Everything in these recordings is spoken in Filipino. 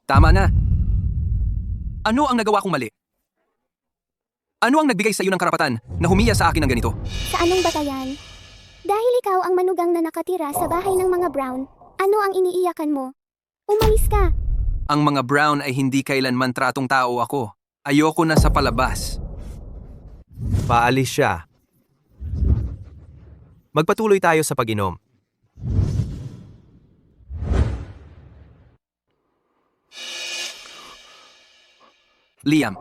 Tama na. Ano ang nagawa kong mali? Ano ang nagbigay sa iyo ng karapatan na humiya sa akin ng ganito? Sa anong batayan? Dahil ikaw ang manugang na nakatira sa bahay ng mga Brown, ano ang iniiyakan mo? Umalis ka! Ang mga Brown ay hindi kailanman tratong tao ako. Ayoko na sa palabas. Paalis siya. Magpatuloy tayo sa pag-inom. Liam.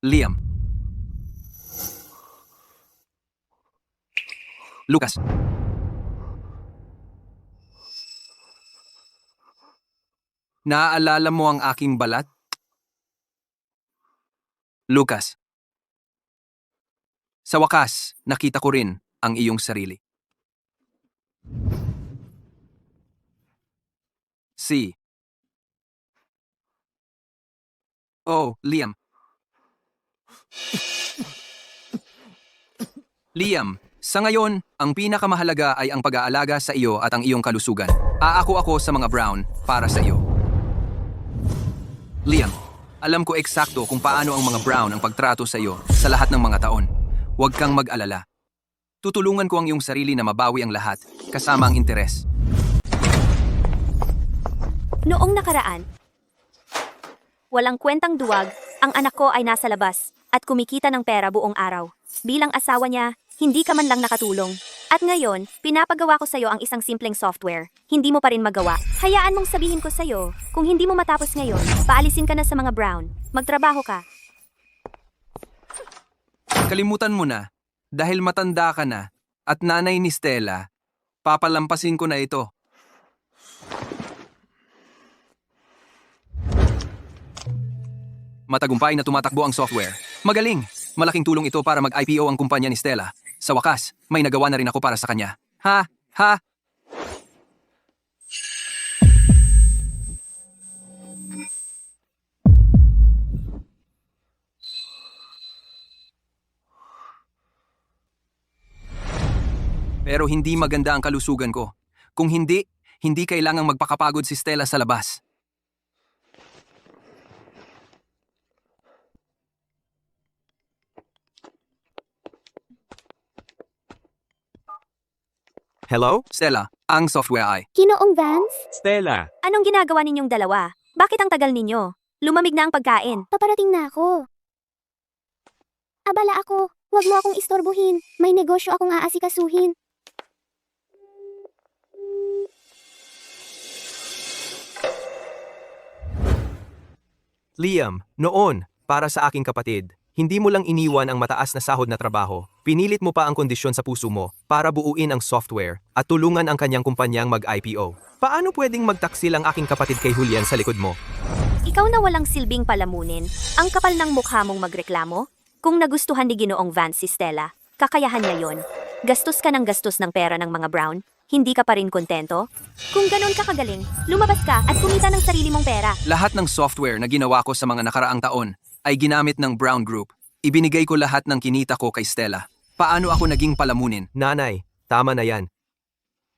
Liam. Lucas. Naaalala mo ang aking balat? Lucas. Sa wakas, nakita ko rin ang iyong sarili. Si. Oh, Liam. Liam, sa ngayon, ang pinakamahalaga ay ang pag-aalaga sa iyo at ang iyong kalusugan. Aako ako sa mga Brown para sa iyo. Liam, alam ko eksakto kung paano ang mga Brown ang pagtrato sa iyo sa lahat ng mga taon. Huwag kang mag-alala. Tutulungan ko ang iyong sarili na mabawi ang lahat, kasama ang interes. Noong nakaraan, walang kwentang duwag, ang anak ko ay nasa labas at kumikita ng pera buong araw. Bilang asawa niya, hindi ka man lang nakatulong. At ngayon, pinapagawa ko sa'yo ang isang simpleng software. Hindi mo pa rin magawa. Hayaan mong sabihin ko sa'yo, kung hindi mo matapos ngayon, paalisin ka na sa mga Brown. Magtrabaho ka. Kalimutan mo na, dahil matanda ka na at nanay ni Stella, papalampasin ko na ito. Matagumpay na tumatakbo ang software. Magaling! Malaking tulong ito para mag-IPO ang kumpanya ni Stella. Sa wakas, may nagawa na rin ako para sa kanya. Ha? Ha? Pero hindi maganda ang kalusugan ko. Kung hindi, hindi kailangang magpakapagod si Stella sa labas. Hello? Stella, ang software ay... Ginoong Vance? Stella! Anong ginagawa ninyong dalawa? Bakit ang tagal ninyo? Lumamig na ang pagkain. Paparating na ako. Abala ako. Huwag mo akong istorbohin. May negosyo akong aasikasuhin. Liam, noon, para sa aking kapatid, hindi mo lang iniwan ang mataas na sahod na trabaho. Pinilit mo pa ang kondisyon sa puso mo para buuin ang software at tulungan ang kanyang kumpanyang mag-IPO. Paano pwedeng magtaksil ang aking kapatid kay Julian sa likod mo? Ikaw na walang silbing palamunin, ang kapal ng mukha mong magreklamo? Kung nagustuhan ni Ginoong Vance si Stella, kakayahan niya yon. Gastos ka ng gastos ng pera ng mga Brown, hindi ka pa rin kontento? Kung ganon ka kagaling, lumabas ka at kumita ng sarili mong pera. Lahat ng software na ginawa ko sa mga nakaraang taon ay ginamit ng Brown Group. Ibinigay ko lahat ng kinita ko kay Stella. Paano ako naging palamunin? Nanay, tama na yan.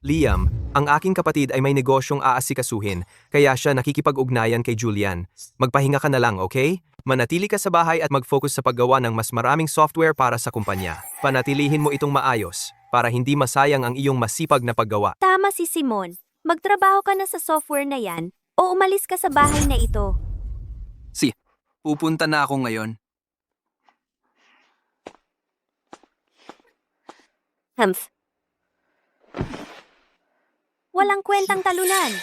Liam, ang aking kapatid ay may negosyong aasikasuhin, kaya siya nakikipag-ugnayan kay Julian. Magpahinga ka na lang, okay? Manatili ka sa bahay at mag-focus sa paggawa ng mas maraming software para sa kumpanya. Panatilihin mo itong maayos, para hindi masayang ang iyong masipag na paggawa. Tama si Simon. Magtrabaho ka na sa software na yan o umalis ka sa bahay na ito. Pupunta na ako ngayon. Humph. Walang kwentang talunan.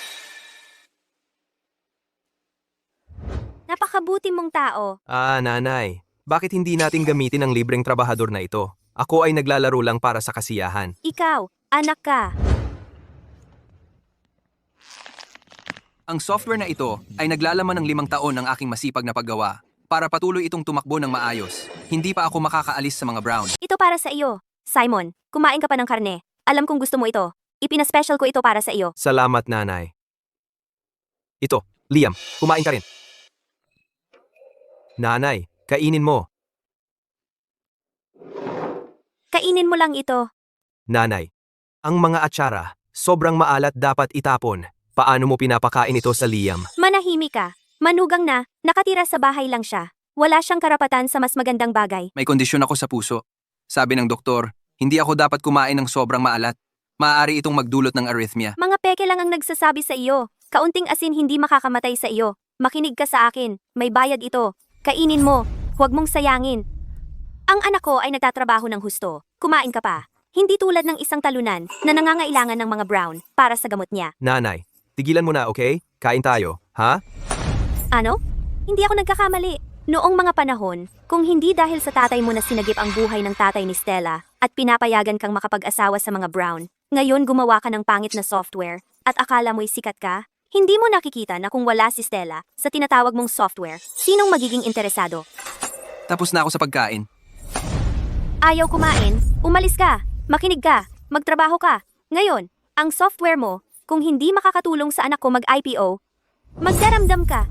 Napakabuti mong tao. Nanay, bakit hindi natin gamitin ang libreng trabahador na ito? Ako ay naglalaro lang para sa kasiyahan. Ikaw, anak ka. Ang software na ito ay naglalaman ng 5 taon ng aking masipag na paggawa para patuloy itong tumakbo ng maayos. Hindi pa ako makakaalis sa mga Brown. Ito para sa iyo. Simon, kumain ka pa ng karne. Alam kong gusto mo ito. Ipinaspecial ko ito para sa iyo. Salamat, nanay. Ito, Liam, kumain ka rin. Nanay, kainin mo. Kainin mo lang ito. Nanay, ang mga atsara, sobrang maalat dapat itapon. Paano mo pinapakain ito sa Liam? Manahimik ka. Manugang na, nakatira sa bahay lang siya. Wala siyang karapatan sa mas magandang bagay. May kondisyon ako sa puso. Sabi ng doktor, hindi ako dapat kumain ng sobrang maalat. Maaari itong magdulot ng arrhythmia. Mga peke lang ang nagsasabi sa iyo. Kaunting asin hindi makakamatay sa iyo. Makinig ka sa akin. May bayad ito. Kainin mo. Huwag mong sayangin. Ang anak ko ay nagtatrabaho ng husto. Kumain ka pa. Hindi tulad ng isang talunan na nangangailangan ng mga brown para sa gamot niya. Nanay, tigilan mo na, okay? Kain tayo, ha? Ano? Hindi ako nagkakamali. Noong mga panahon, kung hindi dahil sa tatay mo na sinagip ang buhay ng tatay ni Stella at pinapayagan kang makapag-asawa sa mga brown, ngayon gumawa ka ng pangit na software at akala mo'y sikat ka, hindi mo nakikita na kung wala si Stella sa tinatawag mong software, sinong magiging interesado? Tapos na ako sa pagkain. Ayaw kumain, umalis ka, makinig ka, magtrabaho ka. Ngayon, ang software mo, kung hindi makakatulong sa anak ko mag-IPO, magdaramdam ka.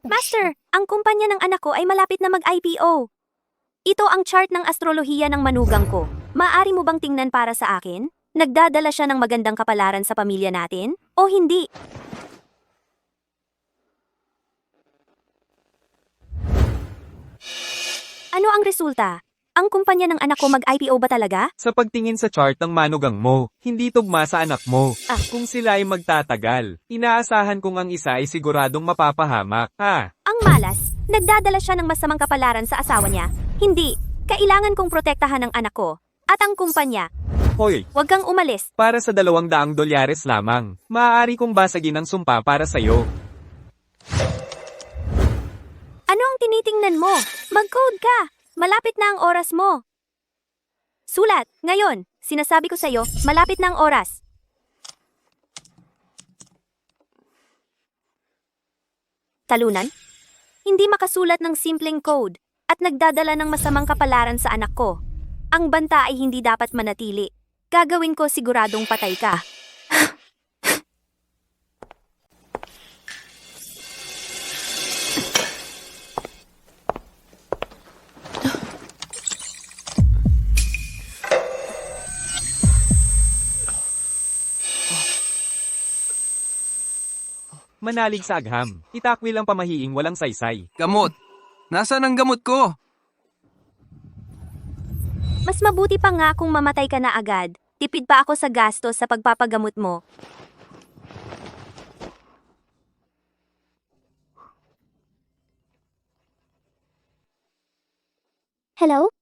Master, ang kumpanya ng anak ko ay malapit na mag-IPO. Ito ang chart ng astrolohiya ng manugang ko. Maaari mo bang tingnan para sa akin? Nagdadala siya ng magandang kapalaran sa pamilya natin? O hindi? Ano ang resulta? Ang kumpanya ng anak ko mag-IPO ba talaga? Sa pagtingin sa chart ng manugang mo, hindi tugma sa anak mo. Kung sila ay magtatagal, inaasahan kong ang isa ay siguradong mapapahamak. Ang malas, nagdadala siya ng masamang kapalaran sa asawa niya. Hindi, kailangan kong protektahan ang anak ko. At ang kumpanya, Hoy, huwag kang umalis. para sa $200 lamang, maaari kong basagin ang sumpa para sa'yo. Ano ang tinitingnan mo? Mag-code ka! Malapit na ang oras mo. Sulat, ngayon, sinasabi ko sa'yo, malapit na ang oras. Talunan? Hindi makasulat ng simpleng code at nagdadala ng masamang kapalaran sa anak ko. Ang banta ay hindi dapat manatili. Gagawin ko siguradong patay ka. Manalig sa agham, itakwil ang pamahiing walang saysay. Gamot! Nasaan ang gamot ko? Mas mabuti pa nga kung mamatay ka na agad. Tipid pa ako sa gastos sa pagpapagamot mo. Hello?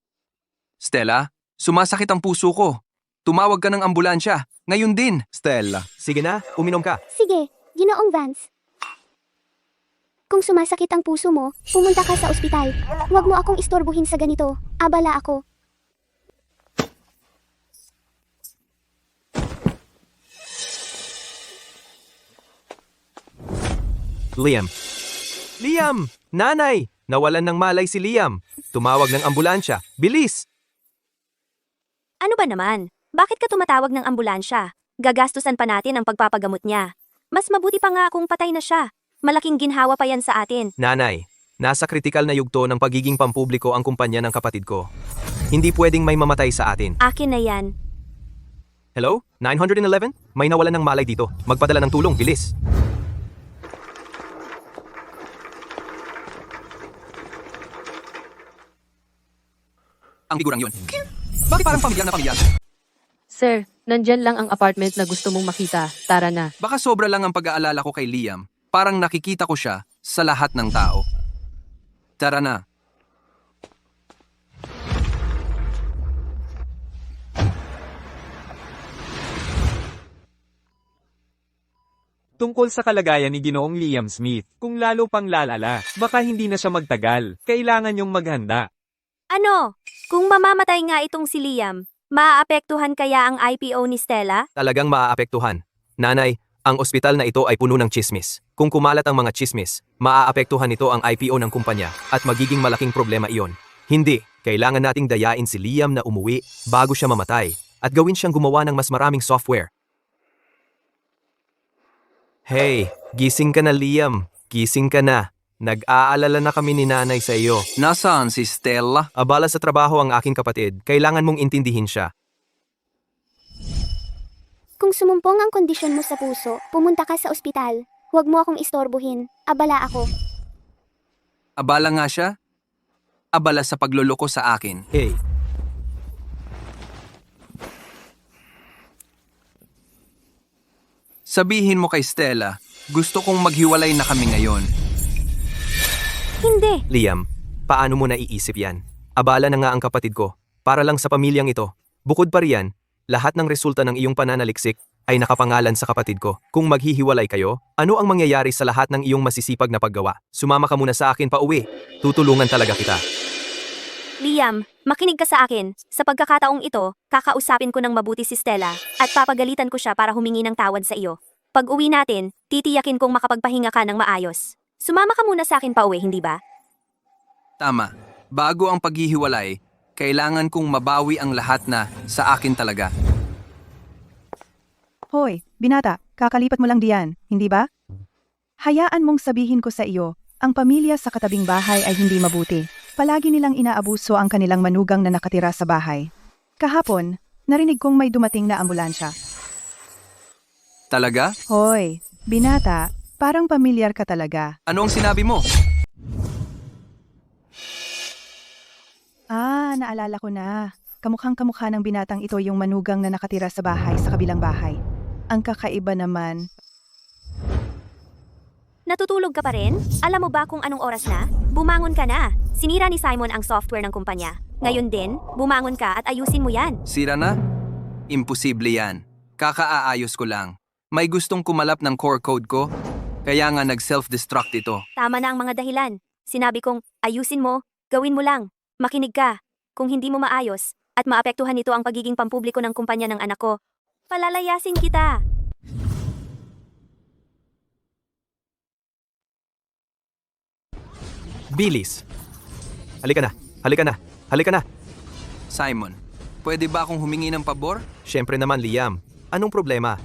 Stella, sumasakit ang puso ko. Tumawag ka ng ambulansya. Ngayon din. Stella, sige na, uminom ka. Sige, Ginoong Vance. Kung sumasakit ang puso mo, pumunta ka sa ospital. Huwag mo akong istorbuhin sa ganito. Abala ako. Liam. Liam! Nanay! Nawalan ng malay si Liam. Tumawag ng ambulansya. Bilis! Ano ba naman? Bakit ka tumatawag ng ambulansya? Gagastusan pa natin ang pagpapagamot niya. Mas mabuti pa nga kung patay na siya. Malaking ginhawa pa yan sa atin. Nanay, nasa kritikal na yugto ng pagiging pampubliko ang kumpanya ng kapatid ko. Hindi pwedeng may mamatay sa atin. Akin na yan. Hello? 911? May nawalan ng malay dito. Magpadala ng tulong, bilis. Ang figurang yun. Bakit parang pamilyar na pamilyar? Sir, nandyan lang ang apartment na gusto mong makita. Tara na. Baka sobra lang ang pag-aalala ko kay Liam. Parang nakikita ko siya sa lahat ng tao. Tara na. Tungkol sa kalagayan ni Ginoong Liam Smith, kung lalo pang lalala, baka hindi na siya magtagal. Kailangan niyong maghanda. Ano? Kung mamamatay nga itong si Liam, maaapektuhan kaya ang IPO ni Stella? Talagang maaapektuhan. Nanay, Ang ospital na ito ay puno ng chismis. Kung kumalat ang mga chismis, maaapektuhan nito ang IPO ng kumpanya at magiging malaking problema iyon. Hindi, kailangan nating dayain si Liam na umuwi bago siya mamatay at gawin siyang gumawa ng mas maraming software. Hey, gising ka na Liam. Gising ka na. Nag-aalala na kami ni nanay sa iyo. Nasaan si Stella? Abala sa trabaho ang aking kapatid. Kailangan mong intindihin siya. Kung sumumpong ang kondisyon mo sa puso, pumunta ka sa ospital. Huwag mo akong istorbohin. Abala ako. Abala nga siya? Abala sa pagluloko sa akin. Hey, Sabihin mo kay Stella, gusto kong maghiwalay na kami ngayon. Hindi. Liam, paano mo naiisip yan? Abala na nga ang kapatid ko. Para lang sa pamilyang ito. Bukod pa riyan, lahat ng resulta ng iyong pananaliksik ay nakapangalan sa kapatid ko. Kung maghihiwalay kayo, ano ang mangyayari sa lahat ng iyong masisipag na paggawa? Sumama ka muna sa akin pa uwi. Tutulungan talaga kita. Liam, makinig ka sa akin. Sa pagkakataong ito, kakausapin ko ng mabuti si Stella at papagalitan ko siya para humingi ng tawad sa iyo. Pag uwi natin, titiyakin kong makapagpahinga ka ng maayos. Sumama ka muna sa akin pa uwi, hindi ba? Tama. Bago ang paghihiwalay, kailangan kong mabawi ang lahat na sa akin talaga. Hoy, binata, kakalipat mo lang diyan, hindi ba? Hayaan mong sabihin ko sa iyo, ang pamilya sa katabing bahay ay hindi mabuti. Palagi nilang inaabuso ang kanilang manugang na nakatira sa bahay. Kahapon, narinig kong may dumating na ambulansya. Talaga? Hoy, binata, parang pamilyar ka talaga. Ano ang sinabi mo? Naalala ko na. Kamukhang kamukha ng binatang ito yung manugang na nakatira sa bahay sa kabilang bahay. Ang kakaiba naman. Natutulog ka pa rin? Alam mo ba kung anong oras na? Bumangon ka na. Sinira ni Simon ang software ng kumpanya. Ngayon din, bumangon ka at ayusin mo yan. Sira na? Imposible yan. Kakaaayos ko lang. May gustong kumalap ng core code ko, kaya nga nag-self-destruct ito. Tama na ang mga dahilan. Sinabi kong, ayusin mo, gawin mo lang. Makinig ka. Kung hindi mo maayos, at maapektuhan nito ang pagiging pampubliko ng kumpanya ng anak ko, palalayasin kita. Bilis! Halika na, halika na, halika na! Simon, pwede ba akong humingi ng pabor? Siyempre naman Liam, anong problema?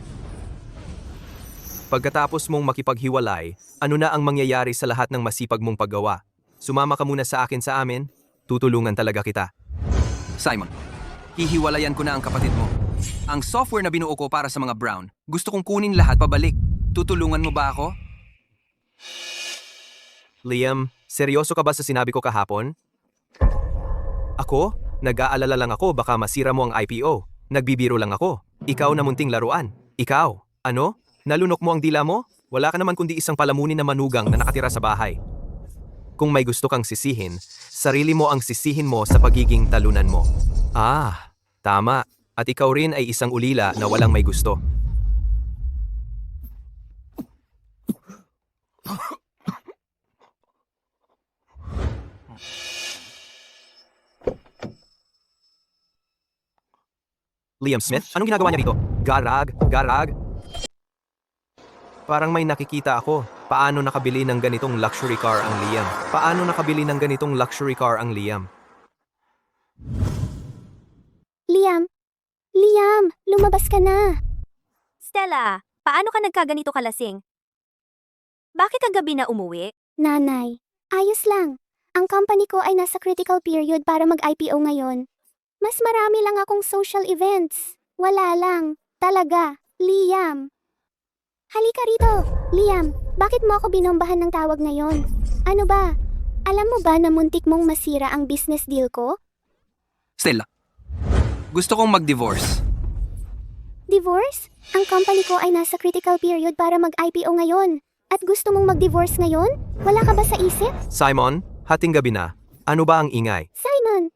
Pagkatapos mong makipaghiwalay, ano na ang mangyayari sa lahat ng masipag mong paggawa? Sumama ka muna sa akin sa amin, tutulungan talaga kita. Simon, hihiwalayan ko na ang kapatid mo. Ang software na binuo ko para sa mga Brown, gusto kong kunin lahat pabalik. Tutulungan mo ba ako? Liam, seryoso ka ba sa sinabi ko kahapon? Ako? Nag-aalala lang ako baka masira mo ang IPO. Nagbibiro lang ako. Ikaw na munting laruan. Ikaw? Ano? Nalunok mo ang dila mo? Wala ka naman kundi isang palamunin na manugang na nakatira sa bahay. Kung may gusto kang sisihin, sarili mo ang sisihin mo sa pagiging talunan mo. Tama. At ikaw rin ay isang ulila na walang may gusto. Liam Smith, anong ginagawa niya rito? Garag. Parang may nakikita ako. Paano nakabili ng ganitong luxury car ang Liam? Paano nakabili ng ganitong luxury car ang Liam? Liam, lumabas ka na. Stella, paano ka nagkaganito kalasing? Bakit kagabi na umuwi? Nanay, ayos lang. Ang company ko ay nasa critical period para mag-IPO ngayon. Mas marami lang akong social events. Wala lang. Talaga, Liam. Halika rito. Liam, bakit mo ako binombahan ng tawag ngayon? Ano ba? Alam mo ba na muntik mong masira ang business deal ko? Stella, gusto kong mag-divorce. Divorce? Ang company ko ay nasa critical period para mag-IPO ngayon. At gusto mong mag-divorce ngayon? Wala ka ba sa isip? Simon, hating gabi na. Ano ba ang ingay? Simon,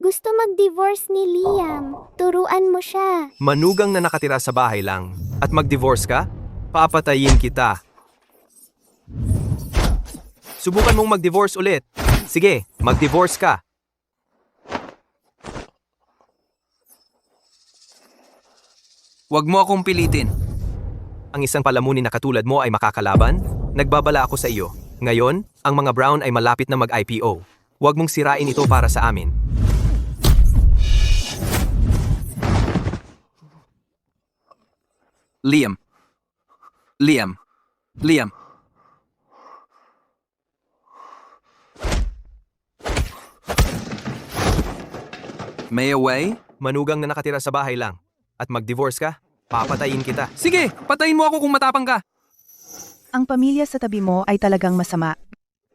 gusto mag-divorce ni Liam. Turuan mo siya. Manugang na nakatira sa bahay lang. At mag-divorce ka? Papatayin kita. Subukan mong mag-divorce ulit. Sige, mag-divorce ka. Huwag mo akong pilitin. ang isang palamunin na katulad mo ay makakalaban? Nagbabala ako sa iyo. Ngayon, ang mga Brown ay malapit na mag-IPO. Huwag mong sirain ito para sa amin. Liam. Liam. Liam. May away? Manugang na nakatira sa bahay lang. At mag-divorce ka, papatayin kita. Sige, patayin mo ako kung matapang ka. Ang pamilya sa tabi mo ay talagang masama.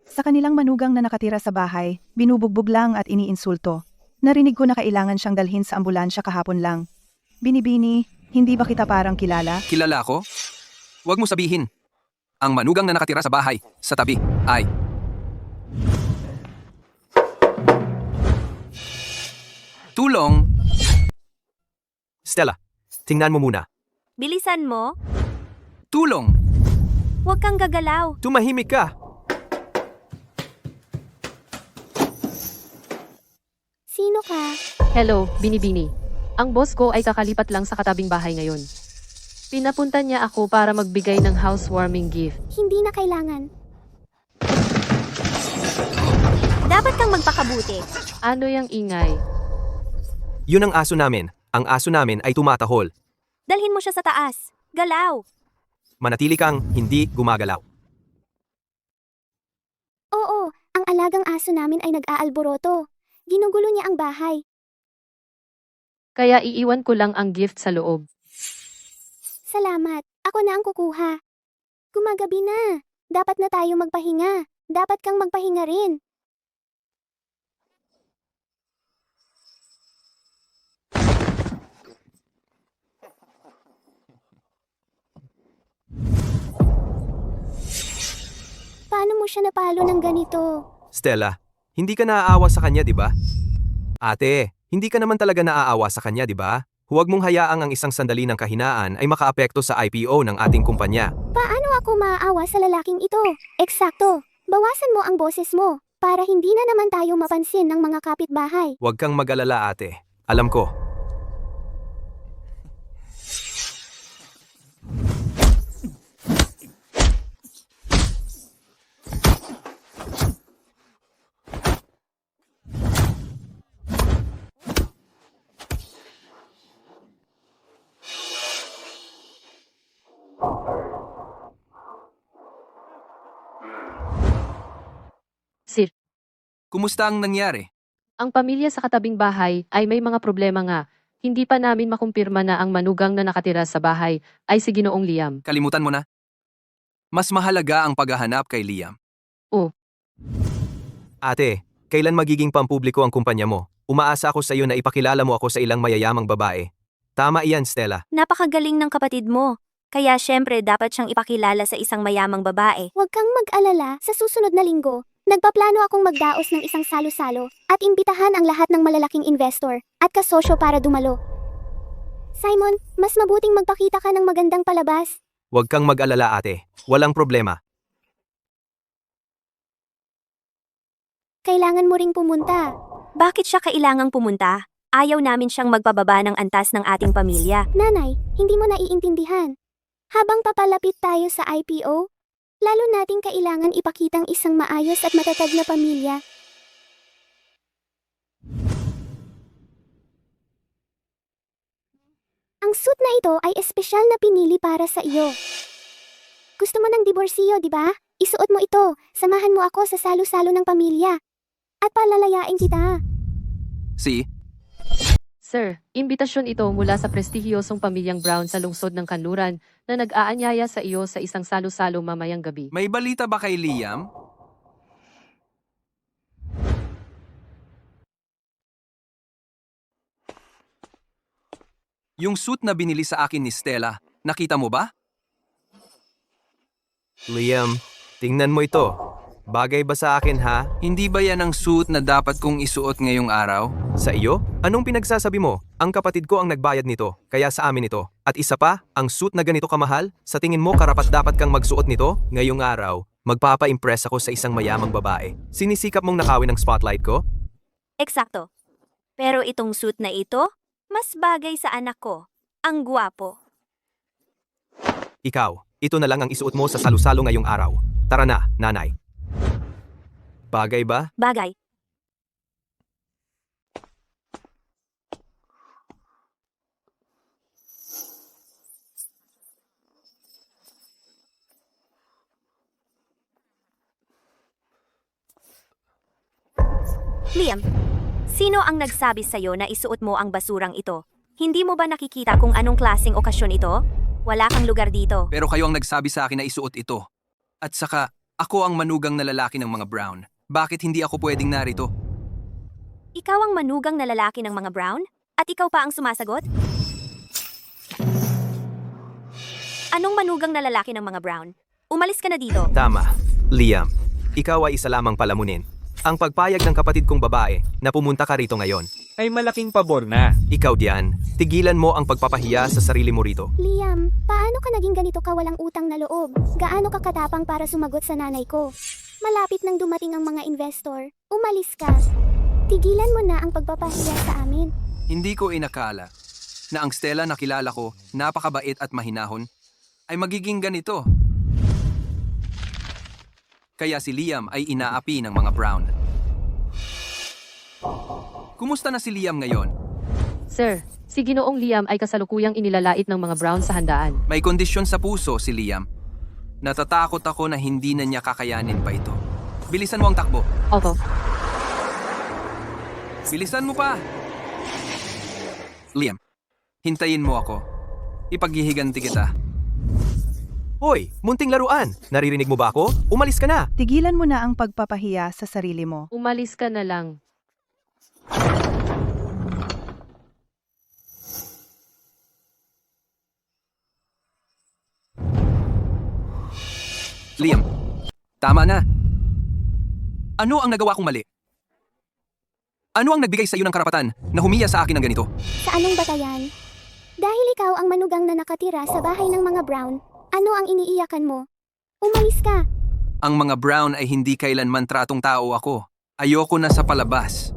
Sa kanilang manugang na nakatira sa bahay, binubugbog lang at iniinsulto. Narinig ko na kailangan siyang dalhin sa ambulansya kahapon lang. Binibini, hindi ba kita parang kilala? Kilala ko? Huwag mo sabihin. Ang manugang na nakatira sa bahay, sa tabi, ay... Tulong! Stella, tingnan mo muna. Bilisan mo. Tulong! Huwag kang gagalaw. Tumahimik ka! Sino ka? Hello, Binibini. Ang boss ko ay kakalipat lang sa katabing bahay ngayon. Pinapunta niya ako para magbigay ng housewarming gift. Hindi na kailangan. Dapat kang magpakabuti. Ano yung ingay? Yun ang aso namin. Ang aso namin ay tumatahol. Dalhin mo siya sa taas. Galaw. Manatili kang hindi gumagalaw. Oo, ang alagang aso namin ay nag-aalboroto. Ginugulo niya ang bahay. Kaya iiwan ko lang ang gift sa loob. Salamat. Ako na ang kukuha. Gumagabi na. Dapat na tayo magpahinga. Dapat kang magpahinga rin. Paano mo siya napalo ng ganito? Stella, hindi ka naaawa sa kanya, di ba? Ate, hindi ka naman talaga naaawa sa kanya, di ba? Huwag mong hayaang ang isang sandali ng kahinaan ay makaapekto sa IPO ng ating kumpanya. Paano ako maaawa sa lalaking ito? Eksakto. Bawasan mo ang boses mo para hindi na naman tayo mapansin ng mga kapitbahay. Huwag kang mag-alala, ate. Alam ko. Sir, Kumusta ang nangyari? ang pamilya sa katabing bahay ay may mga problema nga. Hindi pa namin makumpirma na ang manugang na nakatira sa bahay ay si Ginoong Liam. Kalimutan mo na. Mas mahalaga ang paghahanap kay Liam. Ate, kailan magiging pampubliko ang kumpanya mo? Umaasa ako sa iyo na ipakilala mo ako sa ilang mayayamang babae. Tama iyan, Stella. Napakagaling ng kapatid mo. Kaya syempre dapat siyang ipakilala sa isang mayamang babae. Huwag kang mag-alala, sa susunod na linggo, nagpaplano akong magdaos ng isang salo-salo at imbitahan ang lahat ng malalaking investor at kasosyo para dumalo. Simon, mas mabuting magpakita ka ng magandang palabas. Huwag kang mag-alala, ate. Walang problema. Kailangan mo ring pumunta. Bakit siya kailangang pumunta? Ayaw namin siyang magpababa ng antas ng ating pamilya. Nanay, hindi mo naiintindihan. Habang papalapit tayo sa IPO, lalo nating kailangan ipakitang isang maayos at matatag na pamilya. Ang suit na ito ay espesyal na pinili para sa iyo. Gusto mo ng diborsiyo, di ba? Isuot mo ito, samahan mo ako sa salo-salo ng pamilya. At palalayain kita. Si, Sir, imbitasyon ito mula sa prestihiyosong pamilyang Brown sa lungsod ng Kanluran na nag-aanyaya sa iyo sa isang salo-salo mamayang gabi. may balita ba kay Liam? Yung suit na binili sa akin ni Stella, nakita mo ba? Liam, tingnan mo ito. Bagay ba sa akin, ha? Hindi ba yan ang suit na dapat kong isuot ngayong araw? Sa iyo? Anong pinagsasabi mo? Ang kapatid ko ang nagbayad nito, kaya sa amin ito. At isa pa, ang suit na ganito kamahal? Sa tingin mo karapat-dapat kang magsuot nito? Ngayong araw, magpapa-impress ako sa isang mayamang babae. Sinisikap mong nakawin ang spotlight ko? Eksakto. Pero itong suit na ito, mas bagay sa anak ko. Ang gwapo. Ikaw, ito na lang ang isuot mo sa salusalo ngayong araw. Tara na, nanay. Bagay ba? Bagay. Liam, sino ang nagsabi sa'yo na isuot mo ang basurang ito? Hindi mo ba nakikita kung anong klaseng okasyon ito? Wala kang lugar dito. Pero kayo ang nagsabi sa akin na isuot ito. At saka, ako ang manugang na lalaki ng mga brown. Bakit hindi ako pwedeng narito? Ikaw ang manugang na lalaki ng mga brown? At ikaw pa ang sumasagot? Anong manugang na lalaki ng mga brown? Umalis ka na dito. Tama. Liam, ikaw ay isa lamang palamunin. Ang pagpayag ng kapatid kong babae na pumunta ka rito ngayon. Ay malaking pabor na. Ikaw diyan, tigilan mo ang pagpapahiya sa sarili mo rito. Liam, paano ka naging ganito ka walang utang na loob? Gaano ka katapang para sumagot sa nanay ko? Malapit nang dumating ang mga investor. Umalis ka. Tigilan mo na ang pagpapahiya sa amin. Hindi ko inakala na ang Stella na kilala ko, napakabait at mahinahon, ay magiging ganito. Kaya si Liam ay inaapi ng mga brown. Kumusta na si Liam ngayon? Sir, si Ginoong Liam ay kasalukuyang inilalait ng mga brown sa handaan. May kondisyon sa puso si Liam. Natatakot ako na hindi na niya kakayanin pa ito. Bilisan mo ang takbo. Opo. Bilisan mo pa! Liam, hintayin mo ako. Ipaghihiganti kita. Hoy, munting laruan! Naririnig mo ba ako? Umalis ka na! Tigilan mo na ang pagpapahiya sa sarili mo. Umalis ka na lang. Liam, tama na. Ano ang nagawa kong mali? Ano ang nagbigay sa iyo ng karapatan na humiya sa akin ng ganito? Sa anong batayan? Dahil ikaw ang manugang na nakatira sa bahay ng mga brown, ano ang iniiyakan mo? Umalis ka. Ang mga brown ay hindi kailanman tratong tao ako. Ayoko na sa palabas.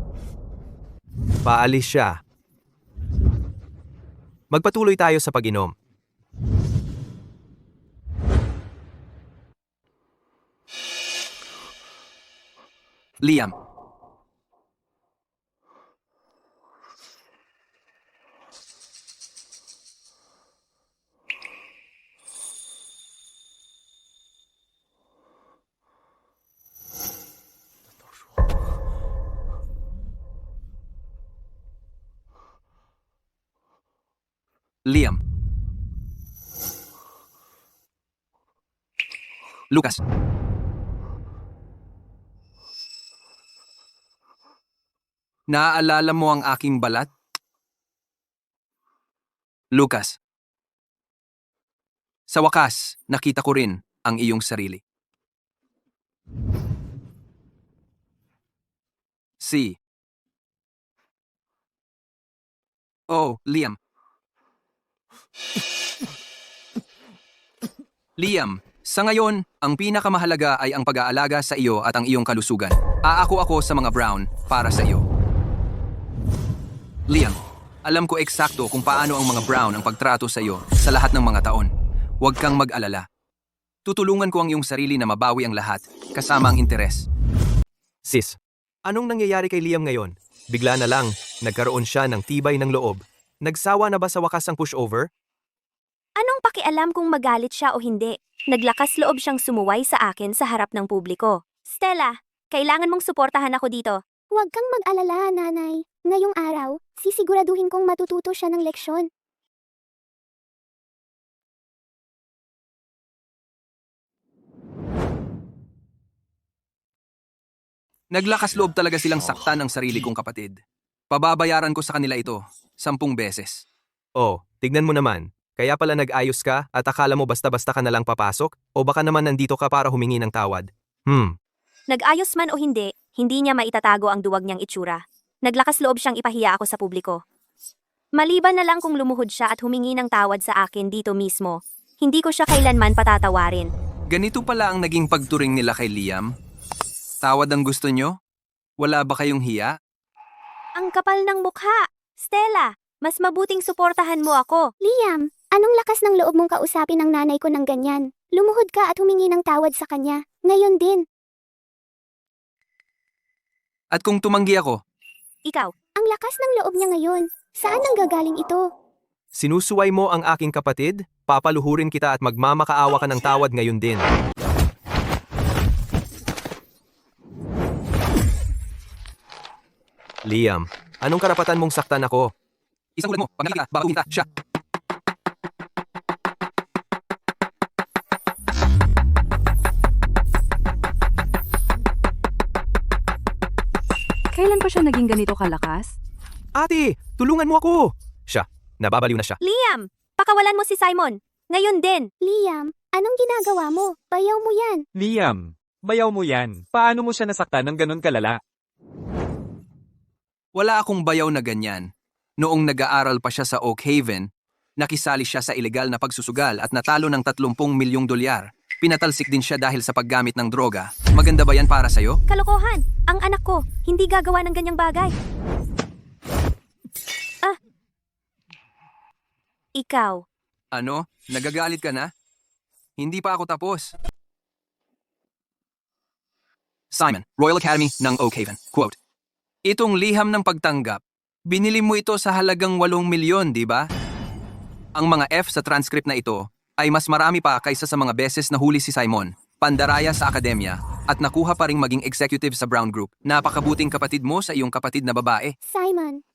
Paalis siya. Magpatuloy tayo sa pag-inom. Liam, Liam. Lucas. Naaalala mo ang aking balat? Lucas. Sa wakas, nakita ko rin ang iyong sarili. Si. Oh, Liam. Liam, sa ngayon, ang pinakamahalaga ay ang pag-aalaga sa iyo at ang iyong kalusugan. Aako ako sa mga brown para sa iyo. Liam, alam ko eksakto kung paano ang mga brown ang pagtrato sa iyo sa lahat ng mga taon. Huwag kang mag-alala. Tutulungan ko ang iyong sarili na mabawi ang lahat, kasama ang interes. Sis, anong nangyayari kay Liam ngayon? Bigla na lang, nagkaroon siya ng tibay ng loob. Nagsawa na ba sa wakas ang pushover? Anong pakialam kung magalit siya o hindi? Naglakas loob siyang sumuway sa akin sa harap ng publiko. Stella, kailangan mong suportahan ako dito. Huwag kang mag-alala, nanay. Ngayong araw, sisiguraduhin kong matututo siya ng leksyon. Naglakas loob talaga silang saktan ang sarili kong kapatid. Pababayaran ko sa kanila ito, 10 beses. Oh, tignan mo naman. Kaya pala nag-ayos ka at akala mo basta-basta ka na lang papasok? O baka naman nandito ka para humingi ng tawad? Nag-ayos man o hindi niya maitatago ang duwag niyang itsura. Naglakas loob siyang ipahiya ako sa publiko. Maliban na lang kung lumuhod siya at humingi ng tawad sa akin dito mismo, hindi ko siya kailanman patatawarin. Ganito pala ang naging pagturing nila kay Liam? Tawad ang gusto nyo? Wala ba kayong hiya? Ang kapal ng mukha! Stella, mas mabuting suportahan mo ako. Liam, Anong lakas ng loob mong kausapin ang nanay ko ng ganyan? Lumuhod ka at humingi ng tawad sa kanya. Ngayon din. At kung tumanggi ako, Ikaw, Ang lakas ng loob niya ngayon. Saan nanggagaling ito? Sinusuway mo ang aking kapatid? Papaluhurin kita at magmamakaawa ka ng tawad ngayon din. Liam, anong karapatan mong saktan ako? isang ulit mo, pag nakita, baka kita, siya. Kailan pa siya naging ganito kalakas? Ate, tulungan mo ako! Siya, nababaliw na siya. Liam, pakawalan mo si Simon. Ngayon din. Liam, anong ginagawa mo? Bayaw mo yan. Liam, bayaw mo yan. Paano mo siya nasaktan ng ganun kalala? Wala akong bayaw na ganyan. Noong nag-aaral pa siya sa Oak Haven, nakisali siya sa ilegal na pagsusugal at natalo ng 30 milyong dolyar. Pinatalsik din siya dahil sa paggamit ng droga. Maganda ba yan para sa'yo? Kalokohan. Ang anak ko, hindi gagawa ng ganyang bagay. Ikaw, Ano? Nagagalit ka na? Hindi pa ako tapos. Simon, Royal Academy ng Oak Haven. Quote, "Itong liham ng pagtanggap, binili mo ito sa halagang 8 milyon, di ba? Ang mga F sa transcript na ito ay mas marami pa kaysa sa mga beses na huli si Simon, pandaraya sa akademya, at nakuha pa ring maging executive sa Brown Group. Napakabuting kapatid mo sa iyong kapatid na babae. Simon,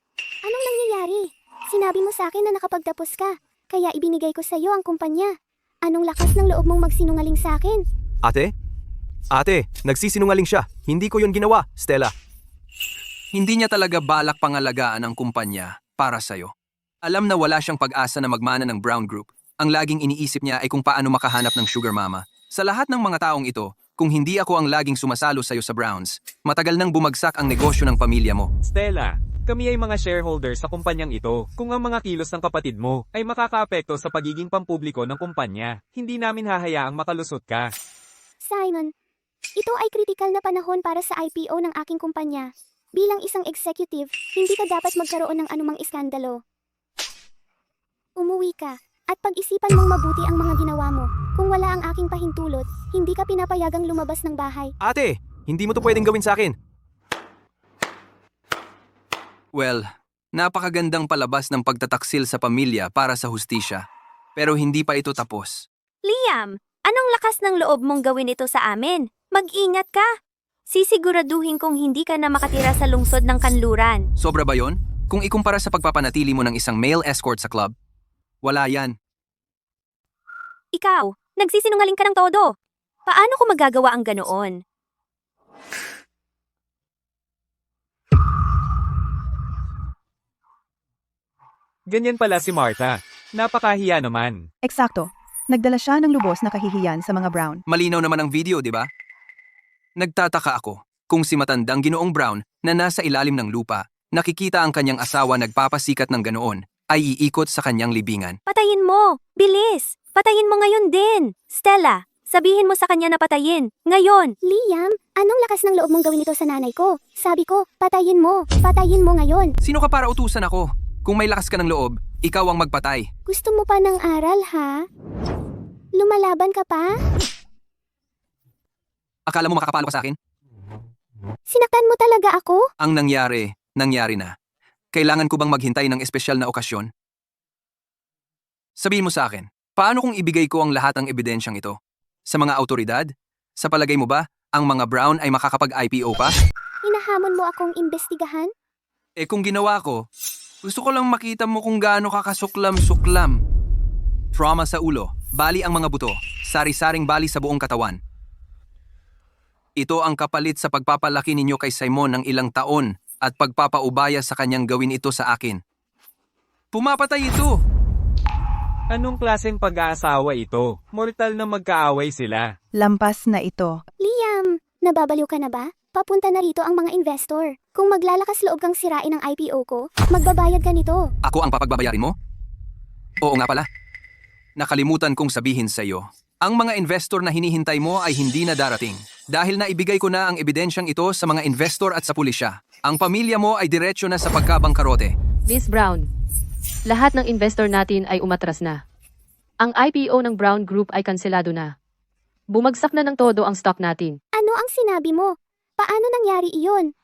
anong nangyayari? Sinabi mo sa akin na nakapagtapos ka, kaya ibinigay ko sa iyo ang kumpanya. Anong lakas ng loob mong magsinungaling sa akin? Ate? Ate, nagsisinungaling siya. Hindi ko yun ginawa, Stella. Hindi niya talaga balak pangalagaan ang kumpanya para sa'yo. Alam na wala siyang pag-asa na magmana ng Brown Group. Ang laging iniisip niya ay kung paano makahanap ng sugar mama. Sa lahat ng mga taong ito, kung hindi ako ang laging sumasalo sa'yo sa Browns, matagal nang bumagsak ang negosyo ng pamilya mo. Stella, kami ay mga shareholders sa kumpanyang ito. Kung ang mga kilos ng kapatid mo ay makakaapekto sa pagiging pampubliko ng kumpanya, hindi namin hahayaang makalusot ka. Simon, ito ay kritikal na panahon para sa IPO ng aking kumpanya. Bilang isang executive, hindi ka dapat magkaroon ng anumang iskandalo. Umuwi ka, at pag-isipan mong mabuti ang mga ginawa mo. Kung wala ang aking pahintulot, hindi ka pinapayagang lumabas ng bahay. Ate, hindi mo to pwedeng gawin sa akin. Well, napakagandang palabas ng pagtataksil sa pamilya para sa hustisya. Pero hindi pa ito tapos. Liam, anong lakas ng loob mong gawin ito sa amin? Mag-ingat ka. Sisiguraduhin kong hindi ka na makatira sa lungsod ng kanluran. Sobra ba yon? Kung ikumpara sa pagpapanatili mo ng isang male escort sa club, wala yan. Ikaw, nagsisinungaling ka ng todo. Paano ko magagawa ang ganoon? Ganyan pala si Martha. Napakahiya naman. Eksakto. Nagdala siya ng lubos na kahihiyan sa mga Brown. Malinaw naman ang video, di ba? Nagtataka ako kung si matandang Ginoong Brown na nasa ilalim ng lupa, nakikita ang kanyang asawa nagpapasikat ng ganoon, ay iikot sa kanyang libingan. Patayin mo! Bilis! Patayin mo ngayon din! Stella, sabihin mo sa kanya na patayin. Ngayon! Liam, anong lakas ng loob mong gawin ito sa nanay ko? Sabi ko, patayin mo ngayon. Sino ka para utusan ako? Kung may lakas ka ng loob, ikaw ang magpatay. Gusto mo pa ng aral, ha? Lumalaban ka pa? Akala mo makakapalo ka sa akin? Sinaktan mo talaga ako? Ang nangyari na. Kailangan ko bang maghintay ng espesyal na okasyon? Sabihin mo sa akin, paano kung ibigay ko ang lahat ng ebidensyang ito? Sa mga autoridad? Sa palagay mo ba, ang mga Brown ay makakapag-IPO pa? Hinahamon mo akong imbestigahan? Eh kung ginawa ko, gusto ko lang makita mo kung gaano ka kasuklam-suklam. Trauma sa ulo, bali ang mga buto, sari-saring bali sa buong katawan. Ito ang kapalit sa pagpapalaki ninyo kay Simon ng ilang taon at pagpapaubaya sa kanyang gawin ito sa akin. Pumapatay ito! Anong klaseng pag-aasawa ito? Mortal na magkaaway sila. Lampas na ito. Liam, nababaliw ka na ba? Papunta na rito ang mga investor. Kung maglalakas loob kang sirain ang IPO ko, magbabayad ka nito. Ako ang papagbabayarin mo? Oo nga pala. Nakalimutan kong sabihin sa iyo. Ang mga investor na hinihintay mo ay hindi na darating. Dahil naibigay ko na ang ebidensyang ito sa mga investor at sa pulisya. Ang pamilya mo ay diretsyo na sa pagkabangkarote. Miss Brown, lahat ng investor natin ay umatras na. Ang IPO ng Brown Group ay kanselado na. Bumagsak na ng todo ang stock natin. Ano ang sinabi mo? Paano nangyari iyon?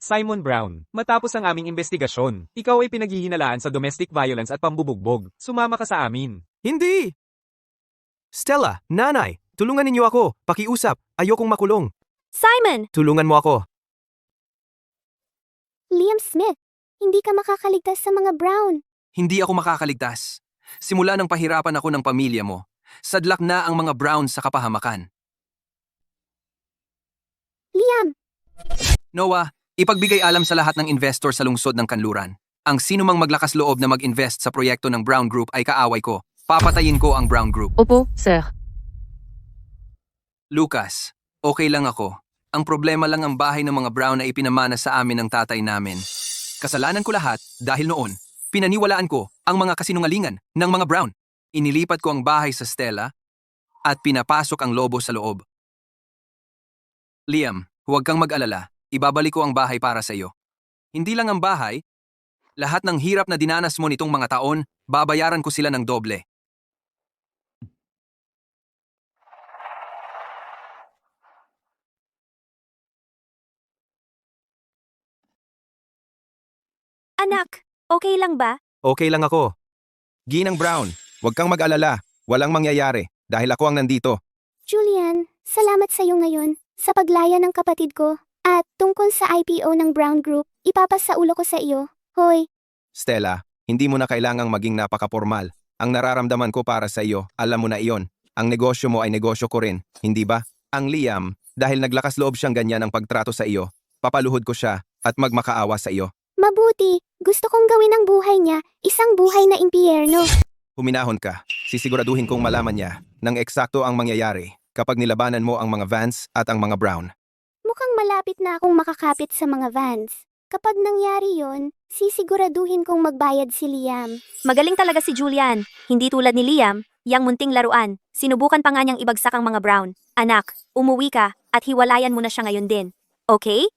Simon Brown, matapos ang aming investigasyon, ikaw ay pinaghihinalaan sa domestic violence at pambubugbog. Sumama ka sa amin. Hindi! Stella, nanay, tulungan ninyo ako. Pakiusap, ayokong makulong. Simon! Tulungan mo ako. Liam Smith, hindi ka makakaligtas sa mga Brown. Hindi ako makakaligtas. Simula nang pahirapan ako ng pamilya mo, sadlak na ang mga Browns sa kapahamakan. Liam, Noah, ipagbigay alam sa lahat ng investor sa lungsod ng Kanluran. Ang sinumang maglakas loob na mag-invest sa proyekto ng Brown Group ay kaaway ko. Papatayin ko ang Brown Group. Opo, sir. Lucas, okay lang ako. Ang problema lang ang bahay ng mga Brown na ipinamana sa amin ng tatay namin. Kasalanan ko lahat dahil noon, pinaniwalaan ko ang mga kasinungalingan ng mga Brown. Inilipat ko ang bahay sa Stella at pinapasok ang lobo sa loob. Liam, huwag kang mag-alala. Ibabalik ko ang bahay para sa iyo. Hindi lang ang bahay, lahat ng hirap na dinanas mo nitong mga taon, babayaran ko sila ng doble. Anak, okay lang ba? Okay lang ako. Ginang Brown, huwag kang mag-alala. Walang mangyayari dahil ako ang nandito. Julian, salamat sa iyo ngayon sa paglaya ng kapatid ko. At tungkol sa IPO ng Brown Group, ipapasaulo ko sa iyo. Hoy, Stella, hindi mo na kailangang maging napaka-formal. Ang nararamdaman ko para sa iyo, alam mo na iyon. Ang negosyo mo ay negosyo ko rin, hindi ba? Ang Liam, dahil naglakas loob siyang ganyan ang pagtrato sa iyo, papaluhod ko siya at magmakaawa sa iyo. mabuti. Gusto kong gawin ang buhay niya, isang buhay na impyerno. Huminahon ka. Sisiguraduhin kong malaman niya ng eksakto ang mangyayari kapag nilabanan mo ang mga Vance at ang mga Brown. Mukhang malapit na akong makakapit sa mga Vans. Kapag nangyari yon, sisiguraduhin kong magbayad si Liam. Magaling talaga si Julian. Hindi tulad ni Liam, yang munting laruan. Sinubukan pa nga niyang ibagsak ang mga Brown. Anak, umuwi ka at hiwalayan mo na siya ngayon din. Okay?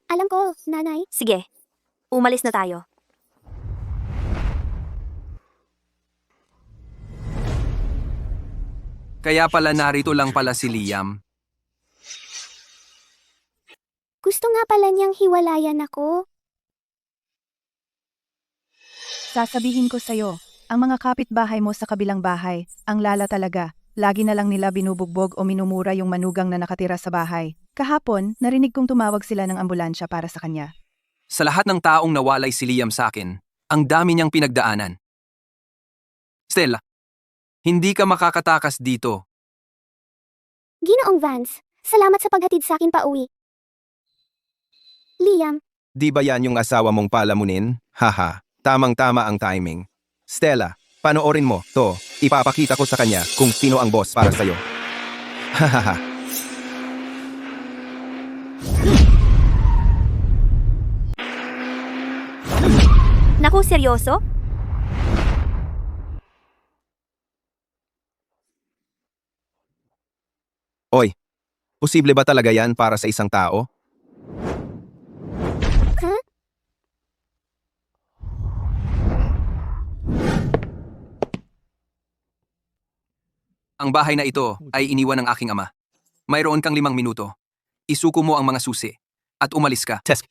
Alam ko, nanay. Sige. Umalis na tayo. Kaya pala narito lang pala si Liam. Gusto nga pala niyang hiwalayan ako. Sasabihin ko sa'yo, ang mga kapitbahay mo sa kabilang bahay, ang lala talaga. Lagi na lang nila binubugbog o minumura yung manugang na nakatira sa bahay. Kahapon, narinig kong tumawag sila ng ambulansya para sa kanya. Sa lahat ng taong nawalay si Liam sa akin, ang dami niyang pinagdaanan. Stella, hindi ka makakatakas dito. Ginoong Vance, salamat sa paghatid sa akin pauwi. Liam, Di ba yan yung asawa mong palamunin? Haha, tamang-tama ang timing. Stella, panoorin mo to. Ipapakita ko sa kanya kung sino ang boss para sa'yo. Hahaha. Naku, seryoso? Oy, posible ba talaga yan para sa isang tao? Ang bahay na ito ay iniwan ng aking ama. Mayroon kang 5 minuto. Isuko mo ang mga susi at umalis ka. Tess,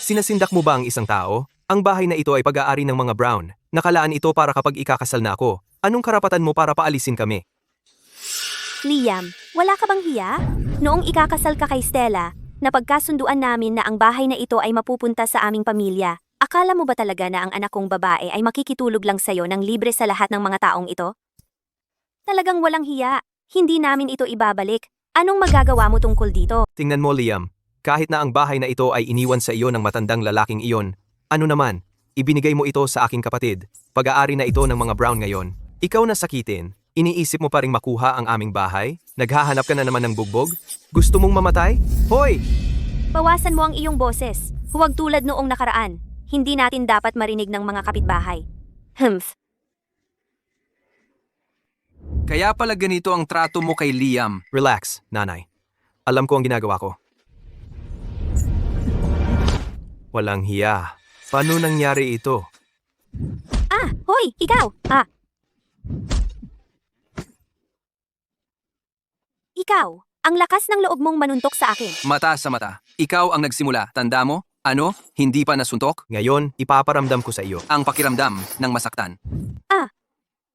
sinasindak mo ba ang isang tao? Ang bahay na ito ay pag-aari ng mga Brown. Nakalaan ito para kapag ikakasal na ako. Anong karapatan mo para paalisin kami? Liam, wala ka bang hiya? Noong ikakasal ka kay Stella, napagkasunduan namin na ang bahay na ito ay mapupunta sa aming pamilya. Akala mo ba talaga na ang anak kong babae ay makikitulog lang sa'yo ng libre sa lahat ng mga taong ito? Talagang walang hiya. Hindi namin ito ibabalik. Anong magagawa mo tungkol dito? Tingnan mo, Liam. Kahit na ang bahay na ito ay iniwan sa iyo ng matandang lalaking iyon, ano naman, ibinigay mo ito sa aking kapatid. Pag-aari na ito ng mga Brown ngayon. Ikaw na sakitin. Iniisip mo pa ring makuha ang aming bahay? Naghahanap ka na naman ng bugbog? Gusto mong mamatay? Hoy! Bawasan mo ang iyong boses. Huwag tulad noong nakaraan. Hindi natin dapat marinig ng mga kapitbahay. Humph. Kaya pala ganito ang trato mo kay Liam. Relax, nanay. Alam ko ang ginagawa ko. Walang hiya. Paano nangyari ito? Hoy, ikaw! Ikaw, ang lakas ng loob mong manuntok sa akin. Mata sa mata. Ikaw ang nagsimula. Tanda mo? Ano? Hindi pa nasuntok? Ngayon, ipaparamdam ko sa iyo. Ang pakiramdam ng masaktan.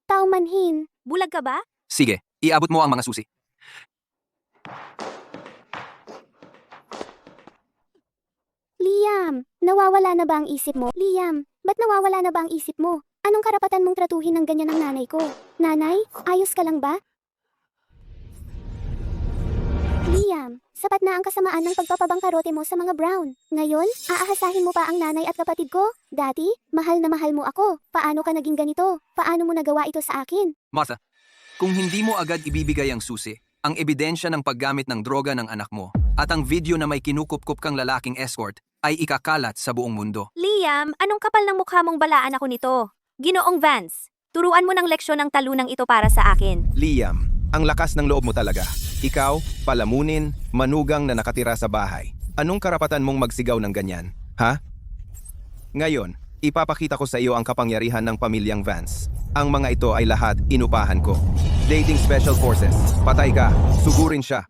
Tao manhin. Bulag ka ba? Sige, iabot mo ang mga susi. Liam, nawawala na ba ang isip mo? Liam, ba't nawawala na ba ang isip mo? Anong karapatan mong tratuhin ng ganyan ang nanay ko? Nanay, ayos ka lang ba? Liam, sapat na ang kasamaan ng pagpapabangkarote mo sa mga Brown. Ngayon, aahasahin mo pa ang nanay at kapatid ko? Dati, mahal na mahal mo ako. Paano ka naging ganito? Paano mo nagawa ito sa akin? Martha, kung hindi mo agad ibibigay ang susi, ang ebidensya ng paggamit ng droga ng anak mo, at ang video na may kinukup-kup kang lalaking escort, ay ikakalat sa buong mundo. Liam, anong kapal ng mukha mong balaan ako nito? Ginoong Vance, turuan mo ng leksyon ng talunang ito para sa akin. Liam, ang lakas ng loob mo talaga. Ikaw, palamunin, manugang na nakatira sa bahay. Anong karapatan mong magsigaw ng ganyan? Ha? Ngayon, ipapakita ko sa iyo ang kapangyarihan ng pamilyang Vance. Ang mga ito ay lahat inupahan ko. Dating Special Forces. Patay ka. Sugurin siya.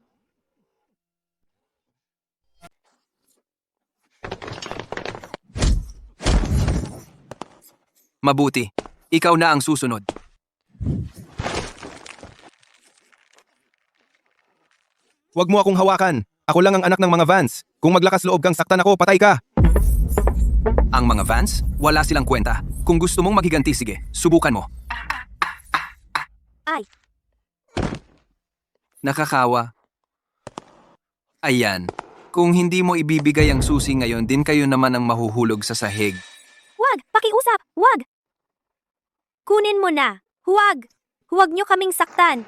Mabuti. Ikaw na ang susunod. Huwag mo akong hawakan. Ako lang ang anak ng mga Vance. Kung maglakas loob kang saktan ako, patay ka. Ang mga Vance, wala silang kwenta. Kung gusto mong maghiganti, sige, subukan mo. Ay. Nakakawa. Ayan. Kung hindi mo ibibigay ang susi ngayon, din kayo naman ang mahuhulog sa sahig. Huwag! Pakiusap! Huwag! Kunin mo na! Huwag! Huwag niyo kaming saktan!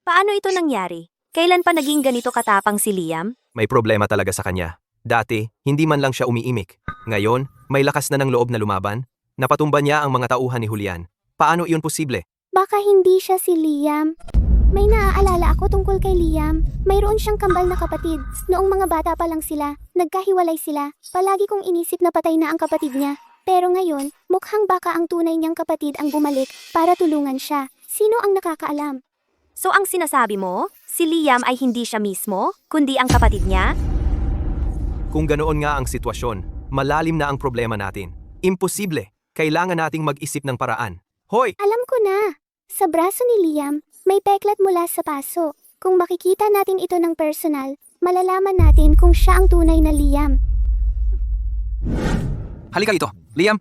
Paano ito nangyari? Kailan pa naging ganito katapang si Liam? May problema talaga sa kanya. Dati, hindi man lang siya umiimik. Ngayon, may lakas na ng loob na lumaban. Napatumba niya ang mga tauhan ni Julian. Paano iyon posible? Baka hindi siya si Liam. May naaalala ako tungkol kay Liam. Mayroon siyang kambal na kapatid. Noong mga bata pa lang sila, nagkahiwalay sila. Palagi kong inisip na patay na ang kapatid niya. Pero ngayon, mukhang baka ang tunay niyang kapatid ang bumalik para tulungan siya. Sino ang nakakaalam? So ang sinasabi mo, si Liam ay hindi siya mismo, kundi ang kapatid niya? Kung ganoon nga ang sitwasyon, malalim na ang problema natin. Imposible. Kailangan nating mag-isip ng paraan. Hoy! Alam ko na. Sa braso ni Liam, may peklat mula sa paso. Kung makikita natin ito ng personal, malalaman natin kung siya ang tunay na Liam. Halika dito, Liam.